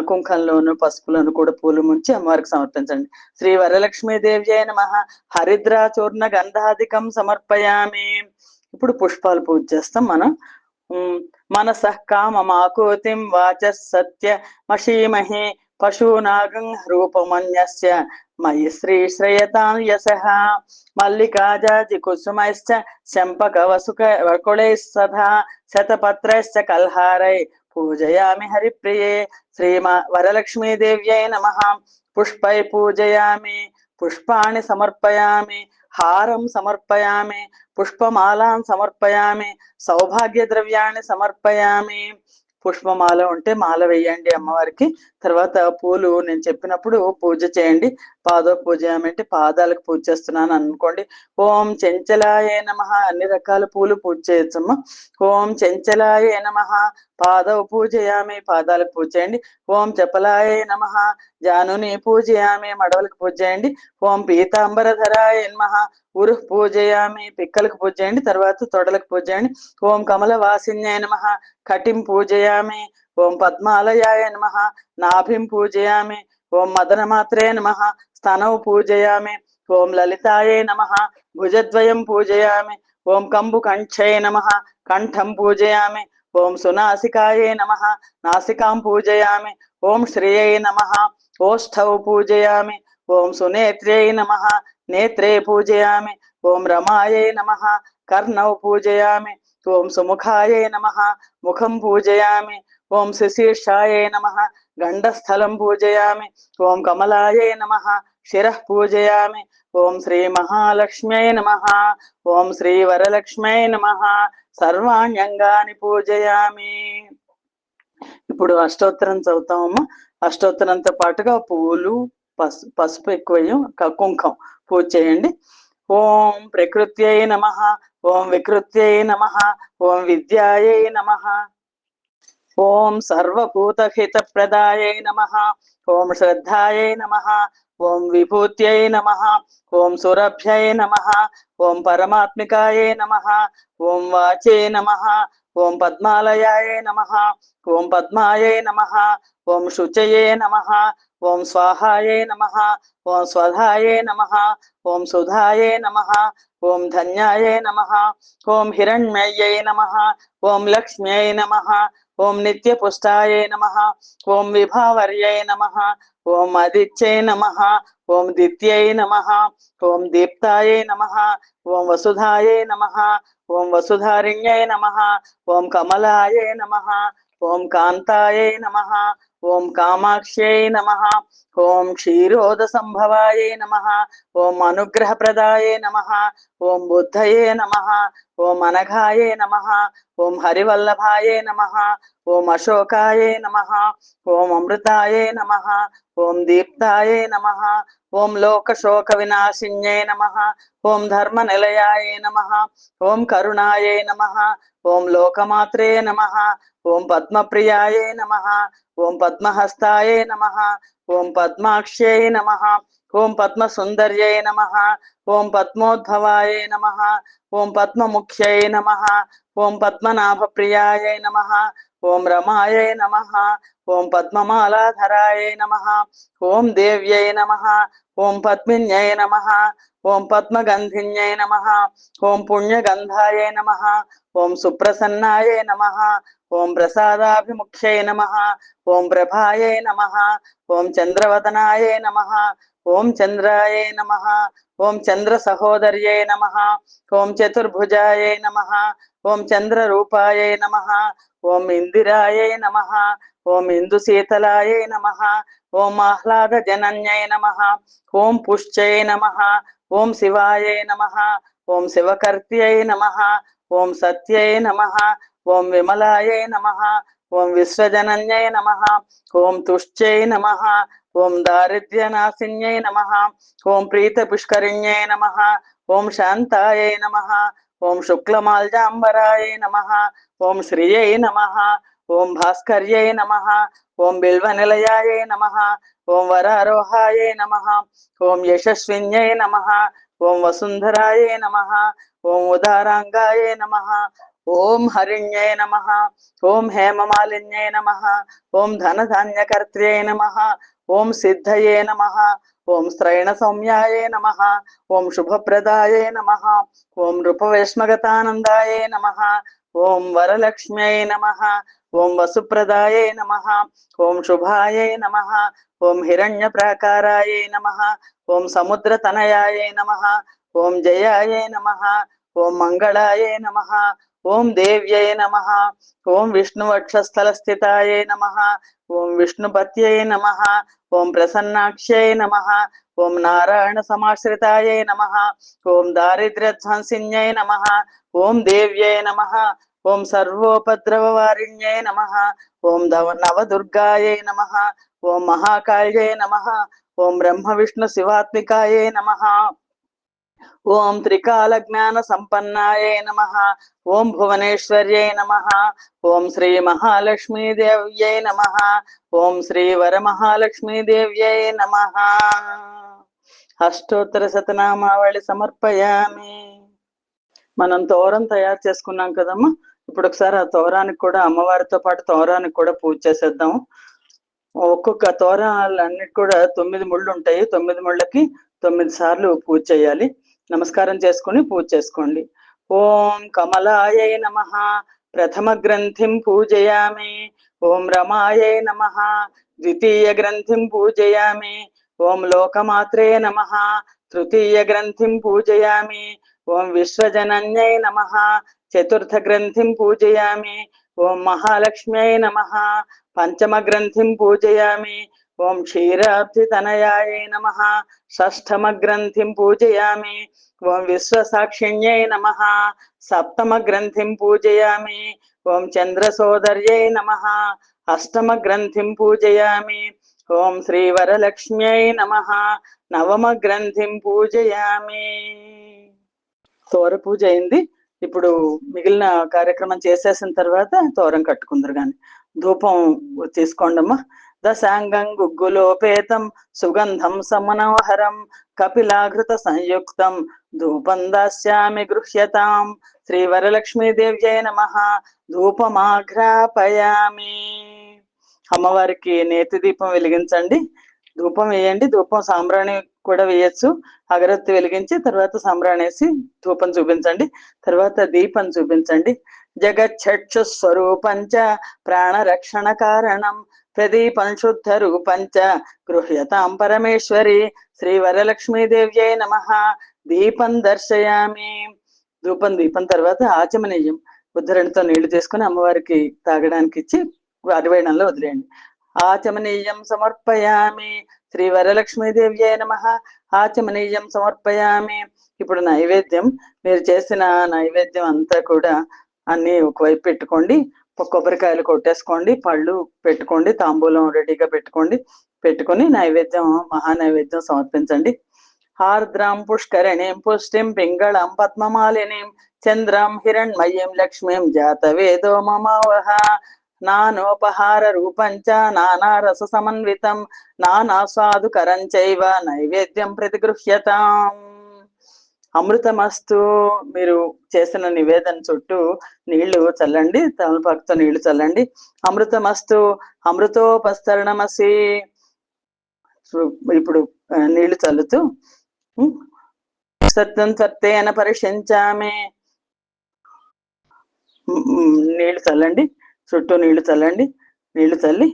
S1: కుంకంలోను పసుపులను కూడా పూలు ముంచి అమ్మవారికి సమర్పించండి. శ్రీ వరలక్ష్మీదేవ్యై నమః. హరిద్రా చూర్ణ గంధాధికం సమర్పయామి. ఇప్పుడు పుష్పాలు పూజ చేస్తాం మనం. మనసః కామమాకూతిం వాచ సత్య మషీమహి పశూనాగం రూపమన్యస్య మయి శ్రీ శ్రేయతాం యశః మల్లికాజాతి కుసుమైశ్చ చంపక వసుక వకుళైః సదా శతపత్రైశ్చ కల్హారై పూజయామి హరిప్రియే శ్రీమ వరలక్ష్మీదేవ్యై నమః పుష్పై పూజయామి పుష్పాణి సమర్పయామి హారం సమర్పయామి పుష్పమాలాం సమర్పయామి సౌభాగ్య ద్రవ్యాన్ని సమర్పయామి పుష్పమాల ఉంటే మాల వేయండి అమ్మవారికి తర్వాత పూలు నేను చెప్పినప్పుడు పూజ చేయండి పాద పూజ అంటే పాదాలకు పూజ చేస్తున్నాను అనుకోండి ఓం చెంచలాయ నమః అన్ని రకాల పూలు పూజ చేయొచ్చమ్మా ఓం చెంచలాయ నమః పాదవ పూజయామి పాదాలకు పూజ చేయండి ఓం చపలాయ నమః జానుని పూజయామి మడవలకు పూజ చేయండి ఓం పీతాంబరధరాయ నమః ఉరు పూజయామి పిక్కలకు పూజ చేయండి తర్వాత తొడలకు పూజ చేయండి ఓం కమల వాసిన్యాయ నమః కటిం పూజయామి ఓం పద్మాలయాయ నమః నాభిం పూజయామి ఓం మదనమాత్రే నమః స్తనౌ పూజయామి ఓం లలితాయే నమః భుజద్వయం పూజయామి ఓం కంబుకంఠే నమః కంఠం పూజయామి ఓం సునాసికాయే నమః నాసికాం పూజయామి ఓం శ్రియై నమః ఓష్ఠౌ పూజయామి ఓం సునేత్ర్యై నమః నేత్రే పూజయామి ఓం రమాయే నమః కర్ణౌ పూజయామి ఓం సుముఖాయే నమః ముఖం పూజయామి ఓం శశీర్షాయే నమః గండస్థలం పూజయామి ఓం కమలాయే నమః శిరః పూజయామి ఓం శ్రీ మహాలక్ష్మ్యై నమః ఓం శ్రీ వరలక్ష్మ్యై నమః సర్వాణ్యంగాని పూజయామి. ఇప్పుడు అష్టోత్తరం చదువుతామమ్మా. అష్టోత్తరంతో పాటుగా పూలు పసుపు ఎక్కువ కుంకం పూజ చేయండి. ఓం ప్రకృత్యై నమః ఓం వికృత్యై నమః ఓం విద్యాయై నమః ఓం సర్వభూతహితప్రదాయై నమః ఓం శ్రద్ధాయై నమః ఓం విభూత్యై నమః ఓం సురభ్యై నమః ఓం పరమాత్మికాయై నమః ఓం వాచే నమః ఓం పద్మాలయాయ నమః ఓం పద్మాయై నమః ఓం శుచయే నమః ఓం స్వాహాయై నమః ఓం స్వధాయే నమః ఓం సుధాయే నమః ఓం ధన్యాయే నమః ఓం హిరణ్మయ్యై నమః ఓం లక్ష్మ్యై నమః ఓం నిత్యపుష్టాయే నమః ఓం విభావర్యై నమః ఓం ఆదిత్యై నమః ఓం దిత్యై నమః ఓం దీప్తాయే నమః ఓం వసుధాయే నమః ఓం వసుధారిణ్యై నమః ఓం కమలాయే నమః ఓం కాంతాయే నమః ఓం కామాక్ష్యై నమః ఓం క్షీరోద సంభవాయే నమః ఓం అనుగ్రహప్రదాయే నమః ఓం బుద్ధయే నమః ఓం అనఘాయే నమః ఓం హరివల్లభాయే నమః ఓం అశోకాయే నమః ఓం అమృతాయే నమః ఓం దీప్తాయే నమః ఓం లోకశోక వినాశిన్యై నమః ఓం ధర్మ నిలయాయే నమః ఓం కరుణాయే నమః ఓం లోకమాత్రే నమః ఓం పద్మప్రియాయే నమః ఓం పద్మహస్తాయే నమః ఓం పద్మాక్ష్యై నమః ఓం పద్మసుందర్యై నమః ఓం పద్మోద్భవాయే నమః ఓం పద్మముఖ్యై నమః ఓం పద్మనాభప్రియాయై నమః ఓం రమాయై నమః ఓం పద్మమాలాధరాయై నమః ఓం దేవ్యై నమః ఓం పద్మిన్యై నమః ఓం పద్మగంధిన్యై నమః ఓం పుణ్యగంధాయై నమః ఓం సుప్రసన్నాయై నమః ఓం ప్రసాదాభిముఖ్యై నమః ఓం ప్రభాయై నమః ఓం చంద్రవదనాయై నమః ఓం చంద్రాయై నమః ఓం చంద్ర సహోదర్యై నమః ఓం చతుర్భుజాయై నమః ఓం చంద్రరూపాయై నమః ఓం ఇందిరాయై నమః ఓం ఇందుశీతలాయై నమః ఓం ఆహ్లాద జనన్యై నమః ఓం పుష్యై నమః ఓం శివాయై నమః ఓం శివకర్త్యై నమః ఓం సత్యై నమః ఓం విమలాయై నమః ఓం విశ్వజనన్యై నమః ఓం తుష్ట్యై నమః ఓం దారిద్ర్యనాశిన్యై నమః ఓం ప్రీతపుష్కరిణ్యై నమః ఓం శాంతాయై నమః ఓం శుక్లమాల్జాంబరాయై నమః ఓం శ్రియై నమః ఓం భాస్కర్యై నమః ఓం బిల్వనిలయాయై నమః ఓం వరారోహాయై నమః ఓం యశస్విన్యై నమః ఓం వసుంధరాయై నమః ఓం ఉదారాంగాయై నమః ఓం హరిణ్యై నమః ఓం హేమమాలిన్యై నమః ఓం ధనధాన్యకర్త్ర్యై నమః ఓం సిద్ధయే నమః ఓం స్త్రైణ సౌమ్యాయే నమః ఓం శుభప్రదాయే నమః ఓం నృపవేష్మగతానందాయే నమః ఓం వరలక్ష్మ్యై నమః ఓం వసుప్రదాయే నమః. ఓం శుభాయే నమః. ఓం హిరణ్యప్రాకారాయే నమః. ఓం సముద్రతనయాయే నమః. ఓం జయాయే నమః. ఓం మంగళాయే నమః. ఓం దేవ్యై నమః. ఓం విష్ణువక్షస్థలస్థితాయే నమః. ఓం విష్ణుపత్యై నమః. ఓం ప్రసన్నాక్షై నమః. ఓం నారాయణ సమాశ్రితాయై నమః. ఓం దారిద్ర్యధ్వంసిన్యై నమః. ఓం దేవ్యై నమః. ఓం సర్వోపద్రవవారిణ్యై నమః. ఓం నవదుర్గాయై నమః. ఓం మహాకాళ్యై నమః. ఓం బ్రహ్మ విష్ణు శివాత్మికాయై నమః. ఓం త్రికాల జ్ఞాన సంపన్నాయై నమః. ఓం భువనేశ్వర్యై నమః. ఓం శ్రీ మహాలక్ష్మీదేవ్యై నమః. ఓం శ్రీ వరమహాలక్ష్మీదేవ్యై నమః. అష్టోత్తర శతనామావళి సమర్పయామి. మనం తోరం తయారు చేసుకున్నాం కదమ్మా. ఇప్పుడు ఒకసారి ఆ తోరానికి కూడా అమ్మవారితో పాటు తోరానికి కూడా పూజ చేసేద్దాము. ఒక్కొక్క తోరాలన్నిటి కూడా 9 ముళ్ళు ఉంటాయి. 9 ముళ్ళకి 9 సార్లు పూజ చేయాలి. నమస్కారం చేసుకుని పూజ చేసుకోండి. ఓం కమలాయై నమః. ప్రథమ గ్రంథిం పూజయామి. ఓం రమాయై నమః. ద్వితీయ గ్రంథిం పూజయామి. ఓం లోకమాత్రే నమః. తృతీయ గ్రంథిం పూజయామి. ఓం విశ్వజనన్యై నమః. చతుర్థ గ్రంథిం పూజయామి. ఓం మహాలక్ష్మ్యై నమః. పంచమ గ్రంథిం పూజయామి. ఓం క్షీరాబ్ధితనయాయై నమః. షష్ఠమ గ్రంథిం పూజయామి. ఓం విశ్వసాక్షిణ్యై నమః. సప్తమ గ్రంథిం పూజయామి. ఓం చంద్రసోదర్యై నమః. అష్టమ గ్రంథిం పూజయామి. ఓం శ్రీ వరలక్ష్మ్యై నమః. నవమ గ్రంథిం పూజయామి. తోర పూజ అయింది. ఇప్పుడు మిగిలిన కార్యక్రమం చేసేసిన తర్వాత తోరం కట్టుకుందరు గాని. ధూపం తీసుకోండమ్మా. దశాంగం గుగ్గులోపేతం సుగంధం సమనోహరం కపిలాఘృత సంయుక్తం ధూపం దాస్యామి గృహ్యతాం. శ్రీ వరలక్ష్మీదేవ్యై నమః. ధూపమాఘ్రాపయామి. అమ్మవారికి నేతి దీపం వెలిగించండి. ధూపం వేయండి. ధూపం సాంబ్రాణి కూడా వేయచ్చు. అగరత్తి వెలిగించి తర్వాత సాంబ్రాణి వేసి ధూపం చూపించండి. తర్వాత దీపం చూపించండి. జగచ్చక్షు స్వరూపంచ ప్రాణరక్షణ కారణం ప్రదీపం శుద్ధ రూపంచ గృహ్యతాం పరమేశ్వరి. శ్రీ వరలక్ష్మీదేవ్యై నమః. దీపం దర్శయామి. దీపం తర్వాత ఆచమనీయం ఉద్ధరణతో నీళ్లు తీసుకుని అమ్మవారికి తాగడానికి ఇచ్చి అరివేణంలో వదిలేయండి. ఆచమనీయం సమర్పయామి. శ్రీ వరలక్ష్మీదేవ్యై నమః. ఆచమనీయం సమర్పయామి. ఇప్పుడు నైవేద్యం, మీరు చేసిన నైవేద్యం అంతా కూడా అన్ని ఒకవైపు పెట్టుకోండి. కొబ్బరికాయలు కొట్టేసుకోండి. పళ్ళు పెట్టుకోండి. తాంబూలం రెడీగా పెట్టుకొని నైవేద్యం మహానైవేద్యం సమర్పించండి. ఆర్ద్రాం పుష్కరిణీం పుష్టిం పింగళం పద్మమాలినీం చంద్రం హిరణ్మయీం లక్ష్మీం జాతవేదో మమావహ. నానోపహార రూపంచ నానారస సమన్వితం నానాస్వాదుకరం చైవ నైవేద్యం ప్రతిగృహ్యతాం. అమృతమస్తు. మీరు చేసిన నివేదన చుట్టూ నీళ్లు చల్లండి. తమలపాకుతో నీళ్లు చల్లండి. అమృతమస్తు. అమృతోపస్తరణమసి. ఇప్పుడు నీళ్లు చల్లుతూ సత్యం సత్యేన పరిశించామి. నీళ్లు చల్లండి. చుట్టూ నీళ్లు చల్లండి. నీళ్లు చల్లి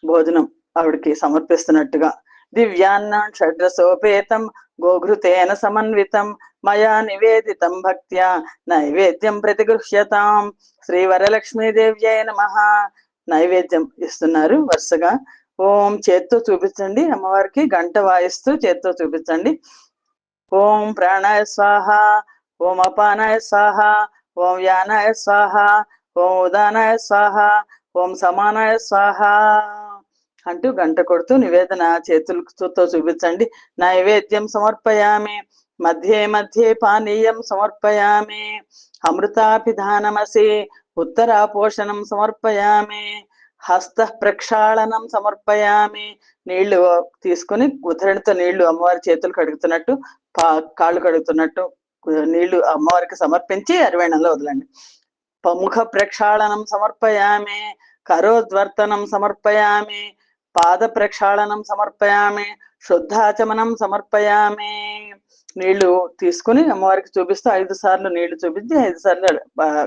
S1: భోజనం ఆవిడకి సమర్పిస్తున్నట్టుగా. దివ్యాన్నాం షడ్రసోపేతం గోఘృతేన సమన్వితం మయా నివేదితం భక్త్యా నైవేద్యం ప్రతిగృహ్యతాం. శ్రీ వరలక్ష్మీదేవ్యై నమః. నైవేద్యం ఇస్తున్నారు వరుసగా. ఓం చేత్తో చూపించండి. అమ్మవారికి గంట వాయిస్తూ చేత్తో చూపించండి. ఓం ప్రాణాయ స్వాహ. ఓం అపానాయ స్వాహ. ఓం యానాయ స్వాహ. ఓం ఉదానాయ స్వాహ. ఓం సమానాయ స్వాహ అంటూ గంట కొడుతూ నివేదన చేతులతో చూపించండి. నైవేద్యం సమర్పయామి. మధ్యే మధ్యే పానీయం సమర్పయామి. అమృతాపిధానమసి. ఉత్తరాపోషణం సమర్పయామి. హస్త ప్రక్షాళనం సమర్పయామి. నీళ్లు తీసుకుని ఉద్ధరణితో నీళ్లు అమ్మవారి చేతులు కడుగుతున్నట్టు కాళ్ళు కడుగుతున్నట్టు నీళ్లు అమ్మవారికి సమర్పించి అరివేణంలో వదలండి. ముఖ ప్రక్షాళనం సమర్పయామి. కరోద్వర్తనం సమర్పయామి. పాద ప్రక్షాళనం సమర్పయామి. శుద్ధాచమనం సమర్పయామి. నీళ్లు తీసుకుని అమ్మవారికి చూపిస్తూ 5 సార్లు నీళ్లు చూపించి 5 సార్లు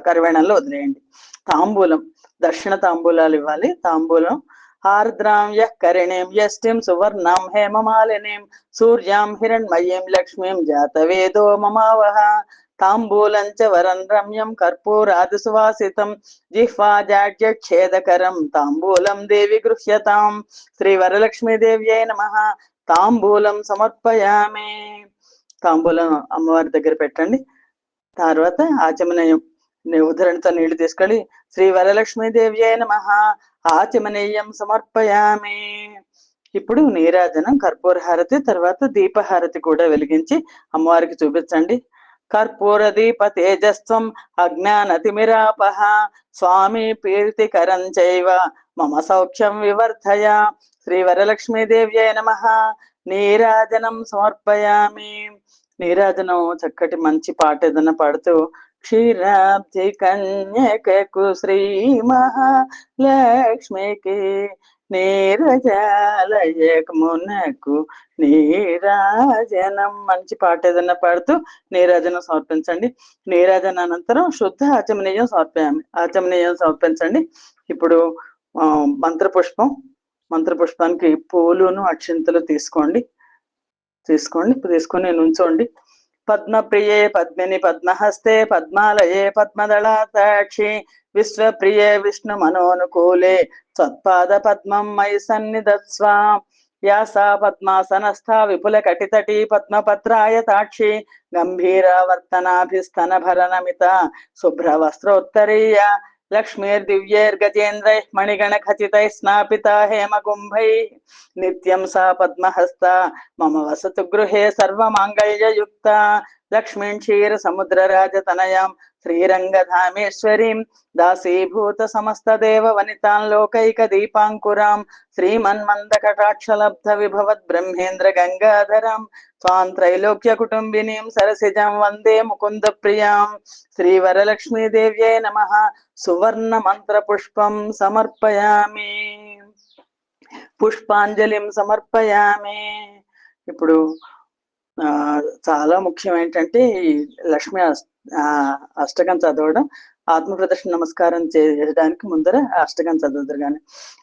S1: కరివేణంలో వదిలేయండి. తాంబూలం, దక్షిణ తాంబూలాలు ఇవ్వాలి. తాంబూలం ఆర్ద్రాం యః కరిణీం యష్టిం సువర్ణాం హేమమాలినీం సూర్యాం హిరణ్మయీం లక్ష్మీం జాతవేదో మమావహ తాంబూలం చ వరం రమ్యం కర్పూరాది సువాసితం జిహ్వా జాడ్యచ్ఛేదకరం తాంబూలం దేవి గృహ్యతాం. శ్రీ వరలక్ష్మీదేవ్యై నమః. తాంబూలం సమర్పయామి. తాంబూలం అమ్మవారి దగ్గర పెట్టండి. తర్వాత ఆచమనీయం ఉద్ధరణతో నీళ్లు తీసుకెళ్ళి శ్రీ వరలక్ష్మీదేవ్యై నమః ఆచమనీయం సమర్పయామి. ఇప్పుడు నీరాజనం, కర్పూర హారతి, తర్వాత దీపహారతి కూడా వెలిగించి అమ్మవారికి చూపించండి. కర్పూర దీప తేజస్వం అజ్ఞానతిమిరాపహ స్వామి ప్రీతికరం చైవ మమ సౌఖ్యం వివర్ధయ. శ్రీ వరలక్ష్మీదేవ్యై నమః. నీరాజనం సమర్పయామి. నీరాజనం చక్కటి మంచి పాట ఏదైనా పాడుతూ క్షీరాబ్ధి కన్యకకు శ్రీ మహాలక్ష్మికి నీరజాలయమునకు నీరాజనం, మంచి పాట ఏదైనా పాడుతూ నీరాజనం సమర్పించండి. నీరాజన అనంతరం శుద్ధ ఆచమనీయం సమర్పించండి. ఇప్పుడు మంత్రపుష్పానికి పూలును అక్షింతలు తీసుకొని నుంచోండి. పద్మప్రియే పద్మిని పద్మహస్తే పద్మాలయే పద్మదళాతాక్షి విశ్వప్రియే విష్ణు మనోనుకూలే త్వత్పాద పద్మం మయి సన్నిధత్స్వ. యాసా పద్మాసనస్థా విపుల కటితటీ పద్మపత్రాయతాక్షి గంభీరావర్తనాభిస్తన భరణమిత శుభ్రవస్త్రోత్తరీయ లక్ష్మీర్దివ్యైర్గజేంద్రైః మణిగణ ఖచితైః స్నాపితా హేమకుంభైః నిత్యం సా పద్మహస్తా మమ వసతు గృహే సర్వమాంగళ్యయుక్త. లక్ష్మీం క్షీర సముద్రరాజతనయాం శ్రీరంగధామేశ్వరీం దాసీభూత సమస్త దేవ వనితాం లోకైక దీపాంకురాం శ్రీమన్మందకటాక్షలబ్ధ విభవద్ బ్రహ్మేంద్ర గంగాధరాం త్వాం త్రైలోక్య కుటుంబినీం సరసిజాం వందే ముకుంద ప్రియాం. శ్రీ వరలక్ష్మీదేవ్యై నమః. సువర్ణ మంత్ర పుష్పం సమర్పయామి. పుష్పాంజలిం సమర్పయామి. ఇప్పుడు చాలా ముఖ్యం ఏంటంటే ఈ లక్ష్మి అష్టకం చదవడం. ఆత్మ ప్రదర్శన నమస్కారం చేయడానికి ముందర అష్టకం చదువుతారు. కానీ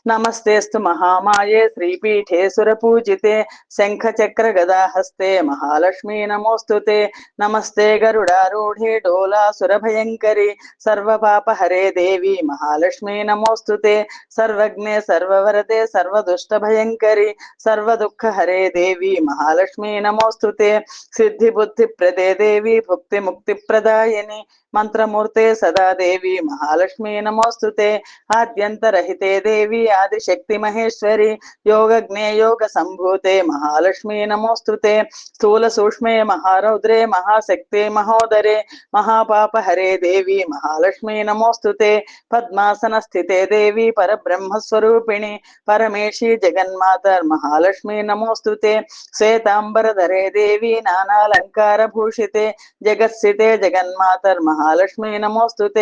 S1: నమస్తేస్తు మహామాయే శ్రీపీఠే సురపూజితే శంఖ చక్ర గదాహస్తే మహాలక్ష్మీ నమోస్తుతే. నమస్తే గరుడారూఢే డోలాసురభయంకరి సర్వపాపహరే దేవి మహాలక్ష్మీ నమోస్తుతే. సర్వజ్ఞే సర్వవరదే సర్వదుష్టభయంకరి సర్వదుఃఖహరే దేవి మహాలక్ష్మీ నమోస్తుతే. సిద్ధి బుద్ధి ప్రదే దేవి భుక్తి ముక్తి ప్రదాయిని మంత్రమూర్తే సదా దేవి మహాలక్ష్మీ నమోస్తుతే. ఆద్యంతరహితే దేవి ఆదిశక్తి మహేశ్వరి యోగజ్ఞే యోగ సంభూతే మహాలక్ష్మీ నమోస్తుతే. స్థూల సూక్ష్మే మహారౌద్రే మహాశక్తే మహోదరే మహాపాపహరే దేవి మహాలక్ష్మీ నమోస్తుతే. పద్మాసన స్థితే దేవి పరబ్రహ్మస్వరూపిణి పరమేశి జగన్మాత మహాలక్ష్మీ నమోస్తుతే. శ్వేతాంబరధరే దేవి నానాలంకార భూషితే జగత్స్థితే జగన్మాతర్ మహాలక్ష్మీ నమోస్తుతే.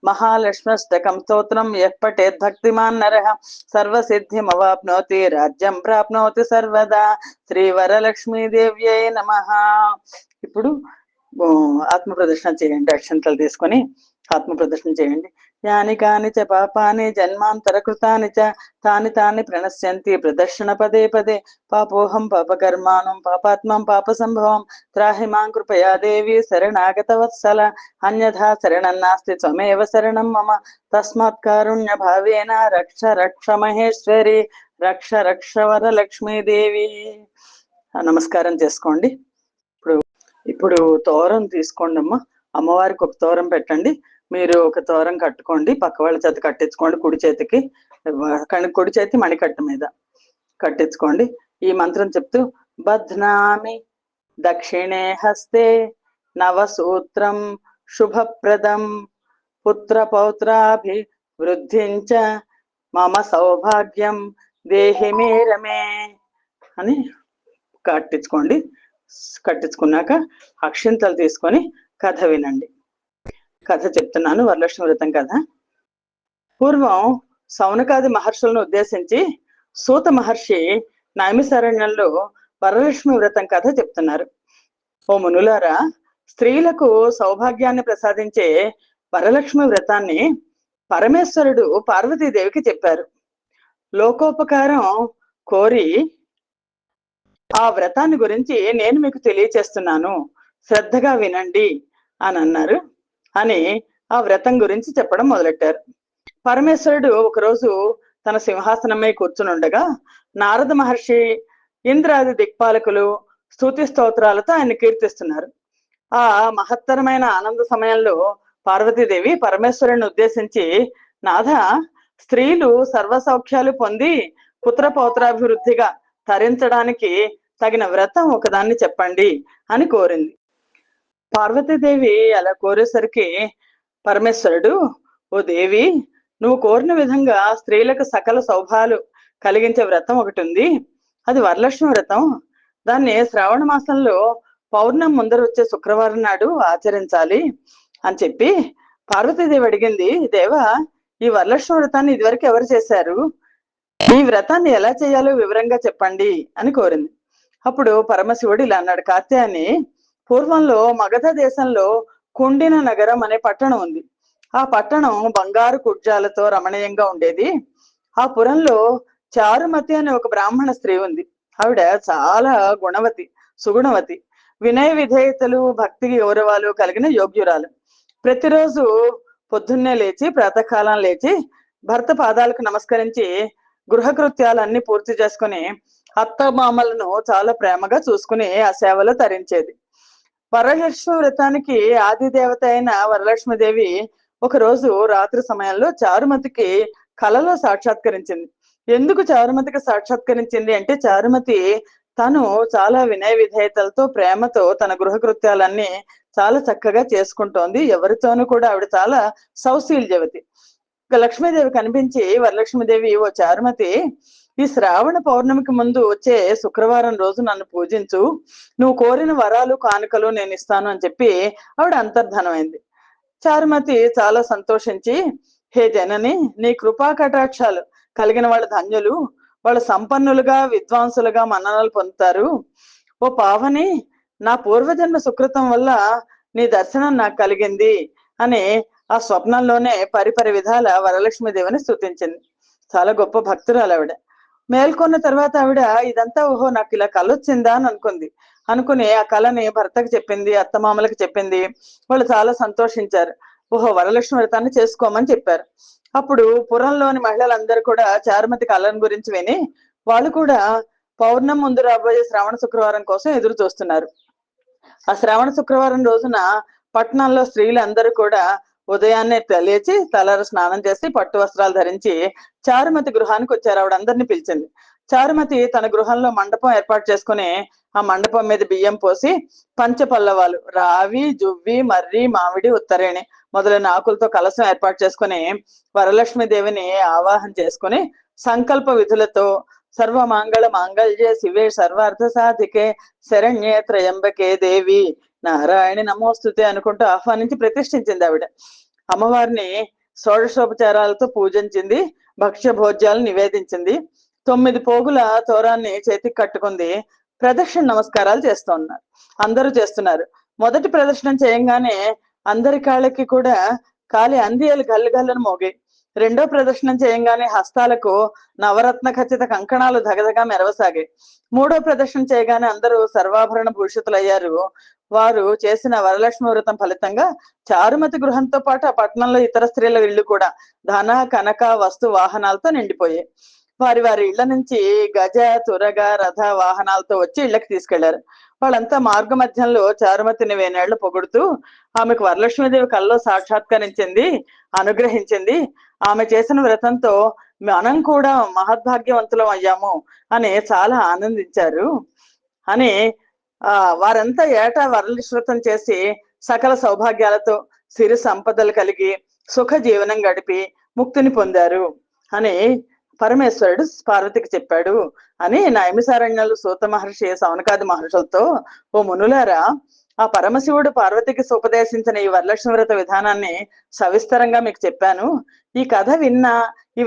S1: మహాలక్ష్మష్టకం స్తోత్రం యః పఠేత్ భక్తిమాన్ నరః సర్వసిద్ధిమవాప్నోతి రాజ్యం ప్రాప్నోతి సర్వదా. శ్రీ వరలక్ష్మీదేవ్యై నమః. ఇప్పుడు ఆత్మ ప్రదర్శన చేయండి. అక్షంతలు తీసుకొని ఆత్మ ప్రదర్శన చేయండి. యాని కాని చ పాపాని జన్మాంతర కృతాని చ తాని తాని ప్రణశ్యంతి ప్రదర్శన పదే పదే. పాపోహం పాపకర్మాణం పాపాత్మం పాప సంభవం త్రాహి మాం కృపయా దేవి శరణాగత వత్సల. అన్యథా శరణం నాస్తి త్వమేవ శరణం మమ తస్మాత్ కారుణ్య భావేన రక్ష రక్ష మహేశ్వరి రక్ష రక్ష వరలక్ష్మీదేవి. నమస్కారం చేసుకోండి. ఇప్పుడు తోరం తీసుకోండి అమ్మ. అమ్మవారికి ఒక తోరం పెట్టండి. మీరు ఒక తోరం కట్టుకోండి. పక్క వాళ్ళ చేత కట్టించుకోండి. కుడి చేతి మణికట్టు మీద కట్టించుకోండి. ఈ మంత్రం చెప్తూ బధ్నామి దక్షిణే హస్తే నవసూత్రం శుభప్రదం పుత్ర పౌత్రాభివృద్ధించ మమ సౌభాగ్యం దేహి మే రమే అని కట్టించుకోండి. కట్టించుకున్నాక అక్షింతలు తీసుకొని కథ వినండి. కథ చెప్తున్నాను. వరలక్ష్మి వ్రతం కథ. పూర్వం సౌనకాది మహర్షులను ఉద్దేశించి సూత మహర్షి నైమిసారణ్యంలో వరలక్ష్మి వ్రతం కథ చెప్తున్నారు. ఓ మునులారా, స్త్రీలకు సౌభాగ్యాన్ని ప్రసాదించే వరలక్ష్మి వ్రతాన్ని పరమేశ్వరుడు పార్వతీదేవికి చెప్పారు. లోకోపకారం కోరి ఆ వ్రతాన్ని గురించి నేను మీకు తెలియచేస్తున్నాను, శ్రద్ధగా వినండి అని అన్నారు. అని ఆ వ్రతం గురించి చెప్పడం మొదలెట్టారు. పరమేశ్వరుడు ఒకరోజు తన సింహాసనమై కూర్చునుండగా నారద మహర్షి, ఇంద్రాది దిక్పాలకులు స్తుతి స్తోత్రాలతో ఆయన కీర్తిస్తున్నారు. ఆ మహత్తరమైన ఆనంద సమయంలో పార్వతీదేవి పరమేశ్వరుని ఉద్దేశించి, నాథ, స్త్రీలు సర్వ సౌఖ్యాలు పొంది పుత్ర పౌత్రాభివృద్ధిగా తరించడానికి తగిన వ్రతం ఒకదాన్ని చెప్పండి అని కోరింది. పార్వతీదేవి అలా కోరేసరికి పరమేశ్వరుడు, ఓ దేవి, నువ్వు కోరిన విధంగా స్త్రీలకు సకల సౌభాలు కలిగించే వ్రతం ఒకటి ఉంది. అది వరలక్ష్మి వ్రతం. దాన్ని శ్రావణ మాసంలో పౌర్ణమి ముందర వచ్చే శుక్రవారం నాడు ఆచరించాలి అని చెప్పి పార్వతీదేవి అడిగింది, దేవా, ఈ వరలక్ష్మి వ్రతాన్ని ఇదివరకు ఎవరు చేశారు? ఈ వ్రతాన్ని ఎలా చేయాలో వివరంగా చెప్పండి అని కోరింది. అప్పుడు పరమశివుడు ఇలా అన్నాడు, కాత్యాయని, పూర్వంలో మగధ దేశంలో కుండిన నగరం అనే పట్టణం ఉంది. ఆ పట్టణం బంగారు కుడ్జాలతో రమణీయంగా ఉండేది. ఆ పురంలో చారుమతి అనే ఒక బ్రాహ్మణ స్త్రీ ఉంది. ఆవిడ చాలా గుణవతి, సుగుణవతి, వినయ విధేయతలు, భక్తి గౌరవాలు కలిగిన యోగ్యురాలు. ప్రతిరోజు పొద్దున్నే లేచి, ప్రాతకాలం లేచి భర్త పాదాలకు నమస్కరించి గృహకృత్యాలన్నీ పూర్తి చేసుకుని అత్తమామలను చాలా ప్రేమగా చూసుకుని ఆ సేవలో తరించేది. వరలక్ష్మి వ్రతానికి ఆది దేవత అయిన వరలక్ష్మీదేవి ఒకరోజు రాత్రి సమయంలో చారుమతికి కలలో సాక్షాత్కరించింది. ఎందుకు చారుమతికి సాక్షాత్కరించింది అంటే, చారుమతి తను చాలా వినయ విధేయతలతో, ప్రేమతో తన గృహకృత్యాలన్నీ చాలా చక్కగా చేసుకుంటోంది. ఎవరితోనూ కూడా ఆవిడ చాలా సౌశీల్యవతి. లక్ష్మీదేవి కనిపించి, వరలక్ష్మీదేవి, ఓ చారుమతి, ఈ శ్రావణ పౌర్ణమికి ముందు వచ్చే శుక్రవారం రోజు నన్ను పూజించు, నువ్వు కోరిన వరాలు కానుకలు నేను ఇస్తాను అని చెప్పి ఆవిడ అంతర్ధనమైంది. చారుమతి చాలా సంతోషించి, హే జనని, నీ కృపా కటాక్షాలు కలిగిన వాళ్ళ ధన్యులు, వాళ్ళు సంపన్నులుగా విద్వాంసులుగా మన్ననలు పొందుతారు. ఓ పావని, నా పూర్వజన్మ సుకృతం వల్ల నీ దర్శనం నాకు కలిగింది అని ఆ స్వప్నంలోనే పరిపరి విధాల వరలక్ష్మీదేవిని స్తుతించింది. చాలా గొప్ప భక్తురాలు ఆవిడ. మేల్కొన్న తర్వాత ఆవిడ ఇదంతా ఓహో నాకు ఇలా కళ వచ్చిందా అని అనుకుని ఆ కళని భర్తకు చెప్పింది, అత్తమామలకు చెప్పింది. వాళ్ళు చాలా సంతోషించారు. ఓహో, వరలక్ష్మి వ్రతాన్ని చేసుకోమని చెప్పారు. అప్పుడు పురంలోని మహిళలందరూ కూడా చారుమతి కళను గురించి విని వాళ్ళు కూడా పౌర్ణమి ముందు రాబోయే శ్రావణ శుక్రవారం కోసం ఎదురు చూస్తున్నారు. ఆ శ్రావణ శుక్రవారం రోజున పట్టణంలో స్త్రీలు అందరూ కూడా ఉదయాన్నే లేచి తలార స్నానం చేసి పట్టు వస్త్రాలు ధరించి చారుమతి గృహానికి వచ్చారు. ఆవిడ అందరినీ పిలిచింది. చారుమతి తన గృహంలో మండపం ఏర్పాటు చేసుకుని ఆ మండపం మీద బియ్యం పోసి పంచపల్లవాలు, రావి, జువ్వి, మర్రి, మామిడి, ఉత్తరేణి మొదలైన ఆకులతో కలశం ఏర్పాటు చేసుకుని వరలక్ష్మీదేవిని ఆవాహన చేసుకుని సంకల్ప విధులతో సర్వమాంగళ మాంగళ్యే శివే సర్వార్థ సాధికే శరణ్యే త్రయంబకే దేవి నారాయణి నమోస్తుతే అనుకుంటూ ఆహ్వానించి ప్రతిష్ఠించింది ఆవిడ. అమ్మవారిని షోడశోపచారాలతో పూజించింది, భక్ష్య భోజ్యాలు నివేదించింది. 9 పోగుల తోరాన్ని చేతికి కట్టుకుంది. ప్రదక్షిణ నమస్కారాలు చేస్తున్నారు, అందరూ చేస్తున్నారు. మొదటి ప్రదర్శనం చేయంగానే అందరి కాళ్ళకి కూడా కాలి అందియలు గల్లుగల్లను మోగాయి. రెండో ప్రదర్శనం చేయంగానే హస్తాలకు నవరత్న ఖచ్చిత కంకణాలు దగదగా మెరవసాగాయి. మూడో ప్రదర్శన చేయగానే అందరూ సర్వాభరణ భూషితులయ్యారు. వారు చేసిన వరలక్ష్మి వ్రతం ఫలితంగా చారుమతి గృహంతో పాటు ఆ పట్టణంలో ఇతర స్త్రీల ఇళ్లు కూడా ధన కనక వస్తు వాహనాలతో నిండిపోయాయి. వారి వారి ఇళ్ల నుంచి గజ, తురగ, రథ వాహనాలతో వచ్చి ఇళ్లకి తీసుకెళ్లారు. వాళ్ళంతా మార్గ మధ్యంలో చారుమతిని వేనేళ్లు పొగుడుతూ ఆమెకు వరలక్ష్మీదేవి కల్లో సాక్షాత్కరించింది, అనుగ్రహించింది. ఆమె చేసిన వ్రతంతో మనం కూడా మహద్భాగ్యవంతులం అయ్యాము అని చాలా ఆనందించారు అని వారంతా ఏటా వరలక్ష్మి చేసి సకల సౌభాగ్యాలతో సిరి సంపదలు కలిగి సుఖ జీవనం గడిపి ముక్తిని పొందారు అని పరమేశ్వరుడు పార్వతికి చెప్పాడు అని నైమిసారణ్యంలో సూత మహర్షి సౌనకాది మహర్షులతో, ఓ మునులారా, ఆ పరమశివుడు పార్వతికి ఉపదేశించిన ఈ వరలక్ష్మి వ్రత విధానాన్ని సవిస్తరంగా మీకు చెప్పాను. ఈ కథ విన్నా, ఈ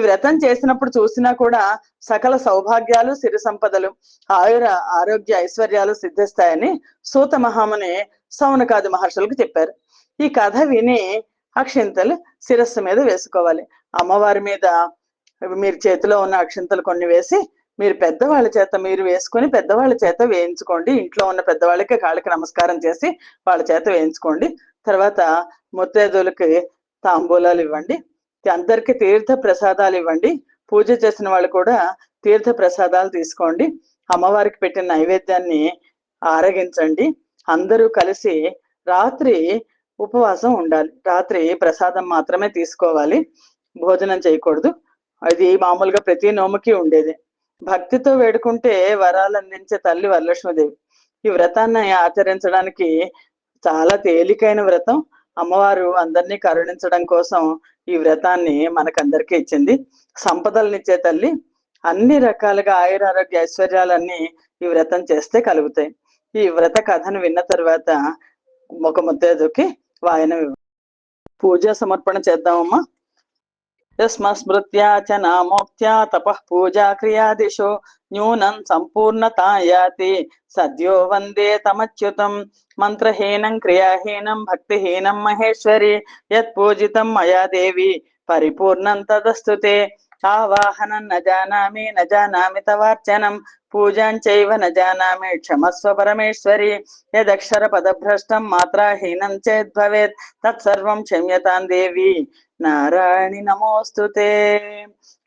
S1: వ్రతం చేసినప్పుడు చూసినా కూడా సకల సౌభాగ్యాలు, సిరి సంపదలు, ఆయుర ఆరోగ్య ఐశ్వర్యాలు సిద్ధిస్తాయని సూత మహాముని సౌనకాది మహర్షులకు చెప్పారు. ఈ కథ విని అక్షింతలు శిరస్సు మీద వేసుకోవాలి. అమ్మవారి మీద మీరు చేతిలో ఉన్న అక్షింతలు కొన్ని వేసి మీరు పెద్దవాళ్ళ చేత మీరు వేసుకొని పెద్దవాళ్ళ చేత వేయించుకోండి. ఇంట్లో ఉన్న పెద్దవాళ్ళకి కాళ్ళకి నమస్కారం చేసి వాళ్ళ చేత వేయించుకోండి. తర్వాత ముత్తైదువులకి తాంబూలాలు ఇవ్వండి. అందరికీ తీర్థ ప్రసాదాలు ఇవ్వండి. పూజ చేసిన వాళ్ళు కూడా తీర్థ ప్రసాదాలు తీసుకోండి. అమ్మవారికి పెట్టిన నైవేద్యాన్ని ఆరగించండి. అందరూ కలిసి రాత్రి ఉపవాసం ఉండాలి. రాత్రి ప్రసాదం మాత్రమే తీసుకోవాలి, భోజనం చేయకూడదు. అది మామూలుగా ప్రతి నోముకి ఉండేది. భక్తితో వేడుకుంటే వరాలు అందించే తల్లి వరలక్ష్మీదేవి. ఈ వ్రతాన్ని ఆచరించడానికి చాలా తేలికైన వ్రతం. అమ్మవారు అందరినీ కరుణించడం కోసం ఈ వ్రతాన్ని మనకందరికీ ఇచ్చింది. సంపదలనిచ్చే తల్లి. అన్ని రకాలుగా ఆయురారోగ్య ఐశ్వర్యాలన్నీ ఈ వ్రతం చేస్తే కలుగుతాయి. ఈ వ్రత కథను విన్న తర్వాత ఒక ముత్తైదుకి వాయనం పూజా సమర్పణ చేద్దామమ్మా. యస్మస్మృత్యా చ నామోక్త్యా తపః పూజా క్రియాదిషు న్యూనం సంపూర్ణతా యాతి సద్యో వందే తమచ్యుతం. మంత్రహీనం క్రియాహీనం భక్తిహీనం మహేశ్వరి యత్ పూజితం మయా దేవి పరిపూర్ణం తదస్తుతే. ఆవాహనం న జానామి తవార్చనం పూజాం చైవ న జానామి క్షమస్వ పరమేశ్వరి. యదక్షర పదభ్రష్టం మాత్రాహీనం చేద్భవేత్ తత్సర్వం క్షమ్యతాం దేవి నారాయణి నమోస్తుతే.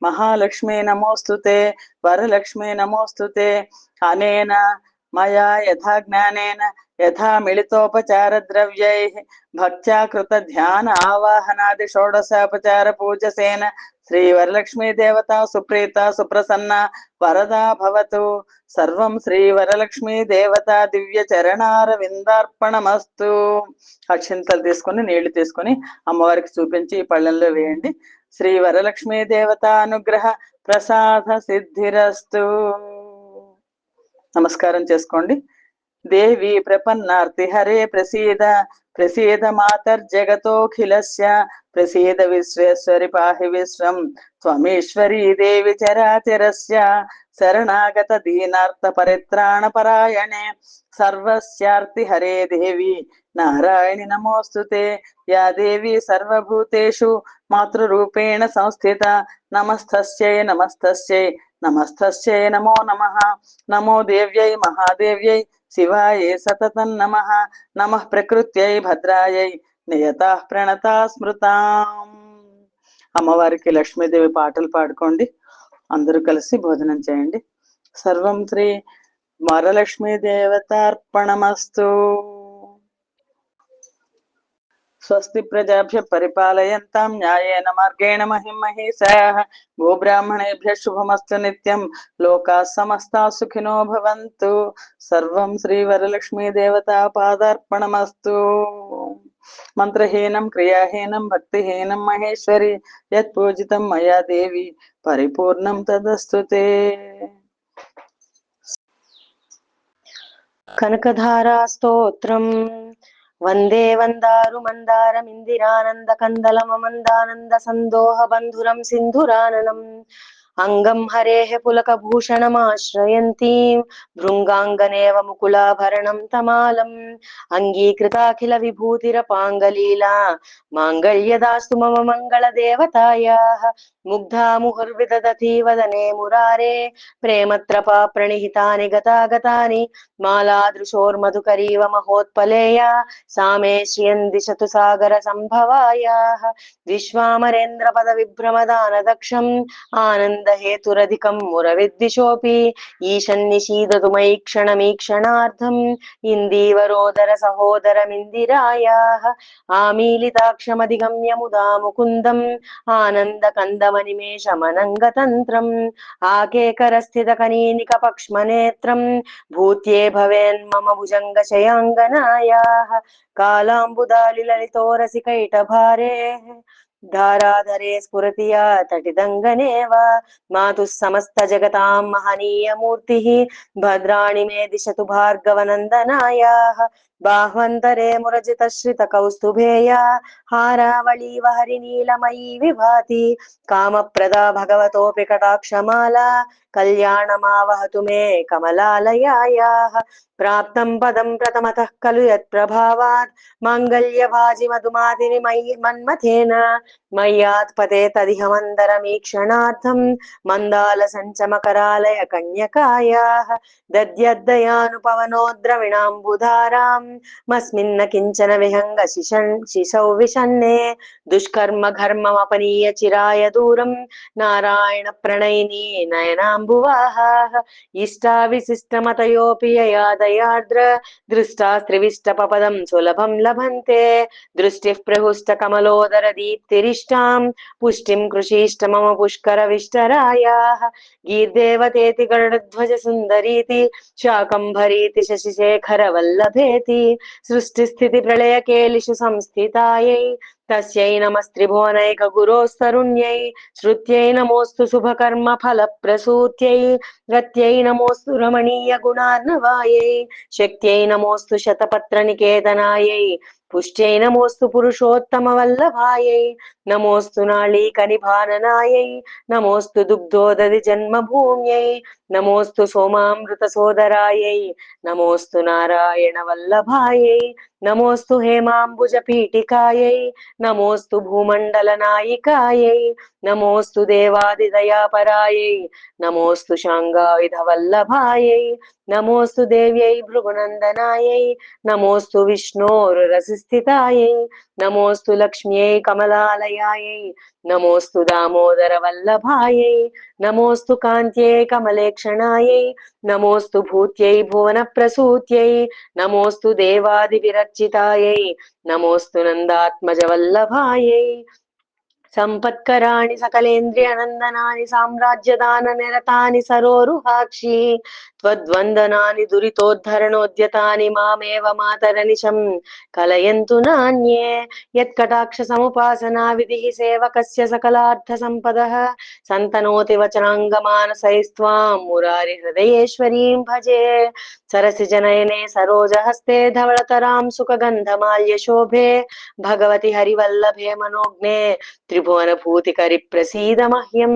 S1: మహాలక్ష్మి నమోస్తుతే. వరలక్ష్మి నమోస్తుతే. అనేన మయా యథా జ్ఞానేన యథా మిళితోపచార ద్రవ్యైః భక్త్యా కృత ధ్యాన ఆవాహనాది షోడశోపచార పూజసేన శ్రీ వరలక్ష్మీ దేవత సుప్రీత సుప్రసన్న వరదా భవతు. సర్వం శ్రీ వరలక్ష్మీ దేవత దివ్య చరణార విందార్పణమస్తు. అక్షింతలు తీసుకొని నీళ్లు తీసుకొని అమ్మవారికి చూపించి పళ్ళెంలో వేయండి. శ్రీ వరలక్ష్మీ దేవత అనుగ్రహ ప్రసాద సిద్ధిరస్తు. నమస్కారం చేసుకోండి. దేవి ప్రపన్నార్తి హరే ప్రసీద ప్రసీద మాతర్జగతోఖిలస్య ప్రసీద విశ్వేశ్వరి పాహి విశ్వం త్వమేశ్వరీ దేవి చరాచరస్య శరణాగత దీనార్త పరిత్రాణ పరాయణే సర్వస్యార్తి హరే దేవి నారాయణి నమోస్తుతే. యా దేవి సర్వభూతేషు మాతృరూపేణ సంస్థిత నమస్తస్యై నమస్తస్యై నమస్తస్యై నమో నమః. నమో దేవ్యై మహాదేవ్యై శివాయే సతతం నమః. నమః ప్రకృత్యై భద్రాయై నియతా ప్రణతా స్మృతాం. అమ్మవారికి లక్ష్మీదేవి పాటలు పాడుకోండి. అందరూ కలిసి భోజనం చేయండి. సర్వం శ్రీ వరలక్ష్మీ దేవతార్పణమస్తు. స్వస్తి ప్రజాభ్య పరిపాలయంతాం న్యాయేన మార్గేణ మహిం మహీషాః. గోబ్రాహ్మణేభ్యః శుభమస్తు నిత్యం. లోకాః సమస్తాః సుఖినో భవంతు. సర్వం శ్రీ వరలక్ష్మీ దేవతా పాదార్పణమస్తు. మంత్రహీనం క్రియాహీనం భక్తిహీనం మహేశ్వరి యత్ పూజితం మయా దేవి పరిపూర్ణం తదస్తుతే.
S2: కనకధారా స్తోత్రం. వందే వందారు మందారమిందిరానంద కందలమమందానంద సందోహ బంధురం సింధురాననం అంగం హరేః పులకభూషణమాశ్రయంతీం భృంగాంగనేవ ముకులాభరణం తమాలం అంగీకృతాఖిల విభూతిరపాంగలీలా మాంగళ్యదాస్తు మమ మంగళ దేవతాయాః. ముగ్ధా ముహుర్విదధతి వదనే మురారే ప్రేమత్రపా ప్రణిహితాని గతాగతాని మాలాదృశోర్మధుకరీవ మహోత్పలేయా సామే శ్రియం దిశతు సాగర సంభవాయాః. విశ్వామరేంద్ర పద విభ్రమదాన దక్షం ఆనందహేతురధికం మురవిద్దిశోపి ఈశన్నిషీదతు మయి క్షణమీక్షణార్థం ఇందీవరోదర సహోదరమిందిరాయాః. ఆమీలితాక్షమధిగమ్య ముదా ముకుందం ఆనంద కందమనిమేషమనంగతంత్రం ఆకేకరస్థిత కనీనిక పక్ష్మనేత్రం భూత్యే భవేన్మమ భుజంగ శయాంగనాయాః. కాలాంబుదాలి లలితోరసికైటభారే ధారాధరే స్ఫురతి యా తటిదంగనేవ మాతుః సమస్త జగతాం మహనీయమూర్తిః భద్రాణి మే దిశతు భార్గవనందనాయాః. बाह्वन्तरे मुरजितश्रितकौस्तुभेया हारावळीव हरिनीलमयी विभाति कामप्रदा भगवतोऽपि कटाक्षमाला कल्याणमावहतु मे कमलालयायाः प्राप्तं पदं प्रथमतः खलु यत्प्रभावात् माङ्गल्यभाजि मधुमादिनि मयि मन्मथेन मय्यात्पते तदिह मन्दरमीक्षणार्थं मन्दालसञ्चमकरालय कन्यकायाः दद्यद्दयानुपवनो द्रविणाम्बुधाराम् मस्मिन्न किञ्चन विहङ्ग शिशौ विशन्ने दुष्कर्म घर्ममपनीय चिराय दूरं नारायण प्रणयिनी नयनाम्बुवाहाः इष्टाविशिष्टमतयोऽपि यया दयार्द्र दृष्टास्त्रिविष्टपपदं सुलभं लभन्ते दृष्टिः प्रहुष्टकमलोदर दीप्तिरिष्टां पुष्टिं कृषीष्ट मम पुष्करविष्टरायाः गीर्देवतेति गरुडध्वज सुन्दरीति शाकम्भरीति शशिशेखर वल्लभेति सृष्टिस्थिति प्रलयकेलिषु संस्थितायै तस्यै नमस्त्रिभुवनैक गुरोस्तरुण्यै श्रुत्यै नमोऽस्तु शुभकर्म फलप्रसूत्यै रत्यै नमोऽस्तु रमणीय गुणार्णवायै शक्त्यै नमोऽस्तु शतपत्रनिकेतनायै पुष्ट्यै नमोऽस्तु पुरुषोत्तम वल्लभायै नमोऽस्तु नाळीकनिभाननायै नमोऽस्तु दुग्धोदधि जन्मभूम्यै नमोऽस्तु सोमामृतसोदरायै नमोऽस्तु नारायण वल्लभायै नमोऽस्तु हेमाम्बुजपीठिकायै नमोऽस्तु भूमण्डलनायिकायै नमोऽस्तु देवादिदयापरायै नमोऽस्तु शाङ्गायुधवल्लभायै नमोऽस्तु देव्यै भृगुनन्दनायै नमोऽस्तु विष्णोरुरसिस्थितायै नमोऽस्तु लक्ष्म्यै कमलालयायै नमोऽस्तु दामोदरवल्लभायै नमोऽस्तु कान्त्यै कमलेक्षणायै नमोऽस्तु भूत्यै भुवनप्रसूत्यै नमोऽस्तु देवादिविरर्चितायै नमोऽस्तु नन्दात्मजवल्लभायै संपत्कराणि सकलेन्द्रियनन्दनानि साम्राज्यदाननिरतानि सरोरुहाक्षि त्वद्वन्दनानि दुरितोद्धरणोद्यतानि मामेव मातरनिशं कलयन्तु नान्ये यत्कटाक्षसमुपासना विधिः सेवकस्य सकलार्थसम्पदः सन्तनोति वचनाङ्गमानसैस्त्वां मुरारिहृदयेश्वरीं भजे सरसिजनयने सरोजहस्ते धवळतरां सुखगन्धमाल्यशोभे भगवति हरिवल्लभे मनोज्ञे त्रिभुवनभूतिकरि प्रसीद मह्यं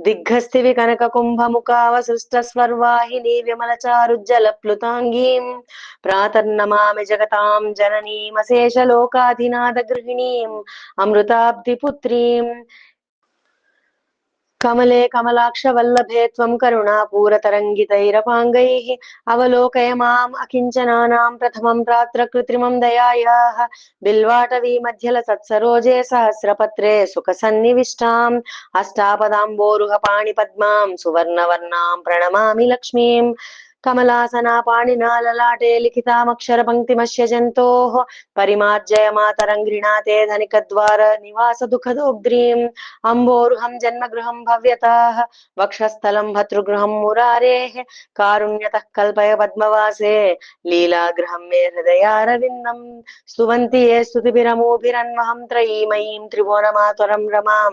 S2: दिग्गस्तिवि कनककुम्भमुखावसृष्टस्वर्वाहिनी विमलचारुज्जलप्लुताङ्गीं प्रातर्नमामि जगतां जननीमशेषलोकाधिनाथगृहिणीम् अमृताब्धिपुत्रीम् कमले कमलाक्षवल्लभे त्वं करुणापूरतरङ्गितैरपाङ्गैः अवलोकय माम् अकिञ्चनानां प्रथमं प्रात्र कृत्रिमं दयायाः बिल्वाटवी मध्यलसत्सरोजे सहस्रपत्रे सुखसन्निविष्टाम् अष्टापदाम्बोरुह पाणिपद्मां सुवर्णवर्णां प्रणमामि लक्ष्मीम् कमलासना पाणिना ललाटे लिखितामक्षरपङ्क्तिमस्य जन्तोः परिमार्जय मातरङ्घ्रिणाते धनिकद्वार निवास दुःखदोग्ध्रीम् अम्बोरुहं जन्मगृहं भव्यताः वक्षस्थलं भर्तृगृहं मुरारेः कारुण्यतः कल्पय पद्मवासे लीलागृहं मे हृदयारविन्दम् स्तुवन्ति ये स्तुतिभिरमोभिरन्वहं त्रयीमयीं त्रिभुवनमातरं रमां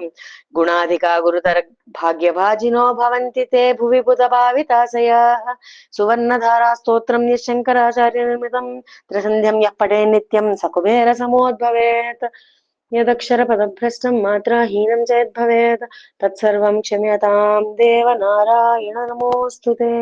S2: गुणाधिका गुरुतर भाग्यभाजिनो भवन्ति ते भुवि बुधभाविताशयाः सुवर्णधारा स्तोत्रं यशङ्कराचार्यनिर्मितं त्रिसन्ध्यं यः पठे नित्यं स कुबेरसमोद्भवेत् यदक्षरपदभ्रष्टं मात्राहीनं च यद्भवेत् तत्सर्वं क्षम्यतां देव नारायण नमोऽस्तु ते।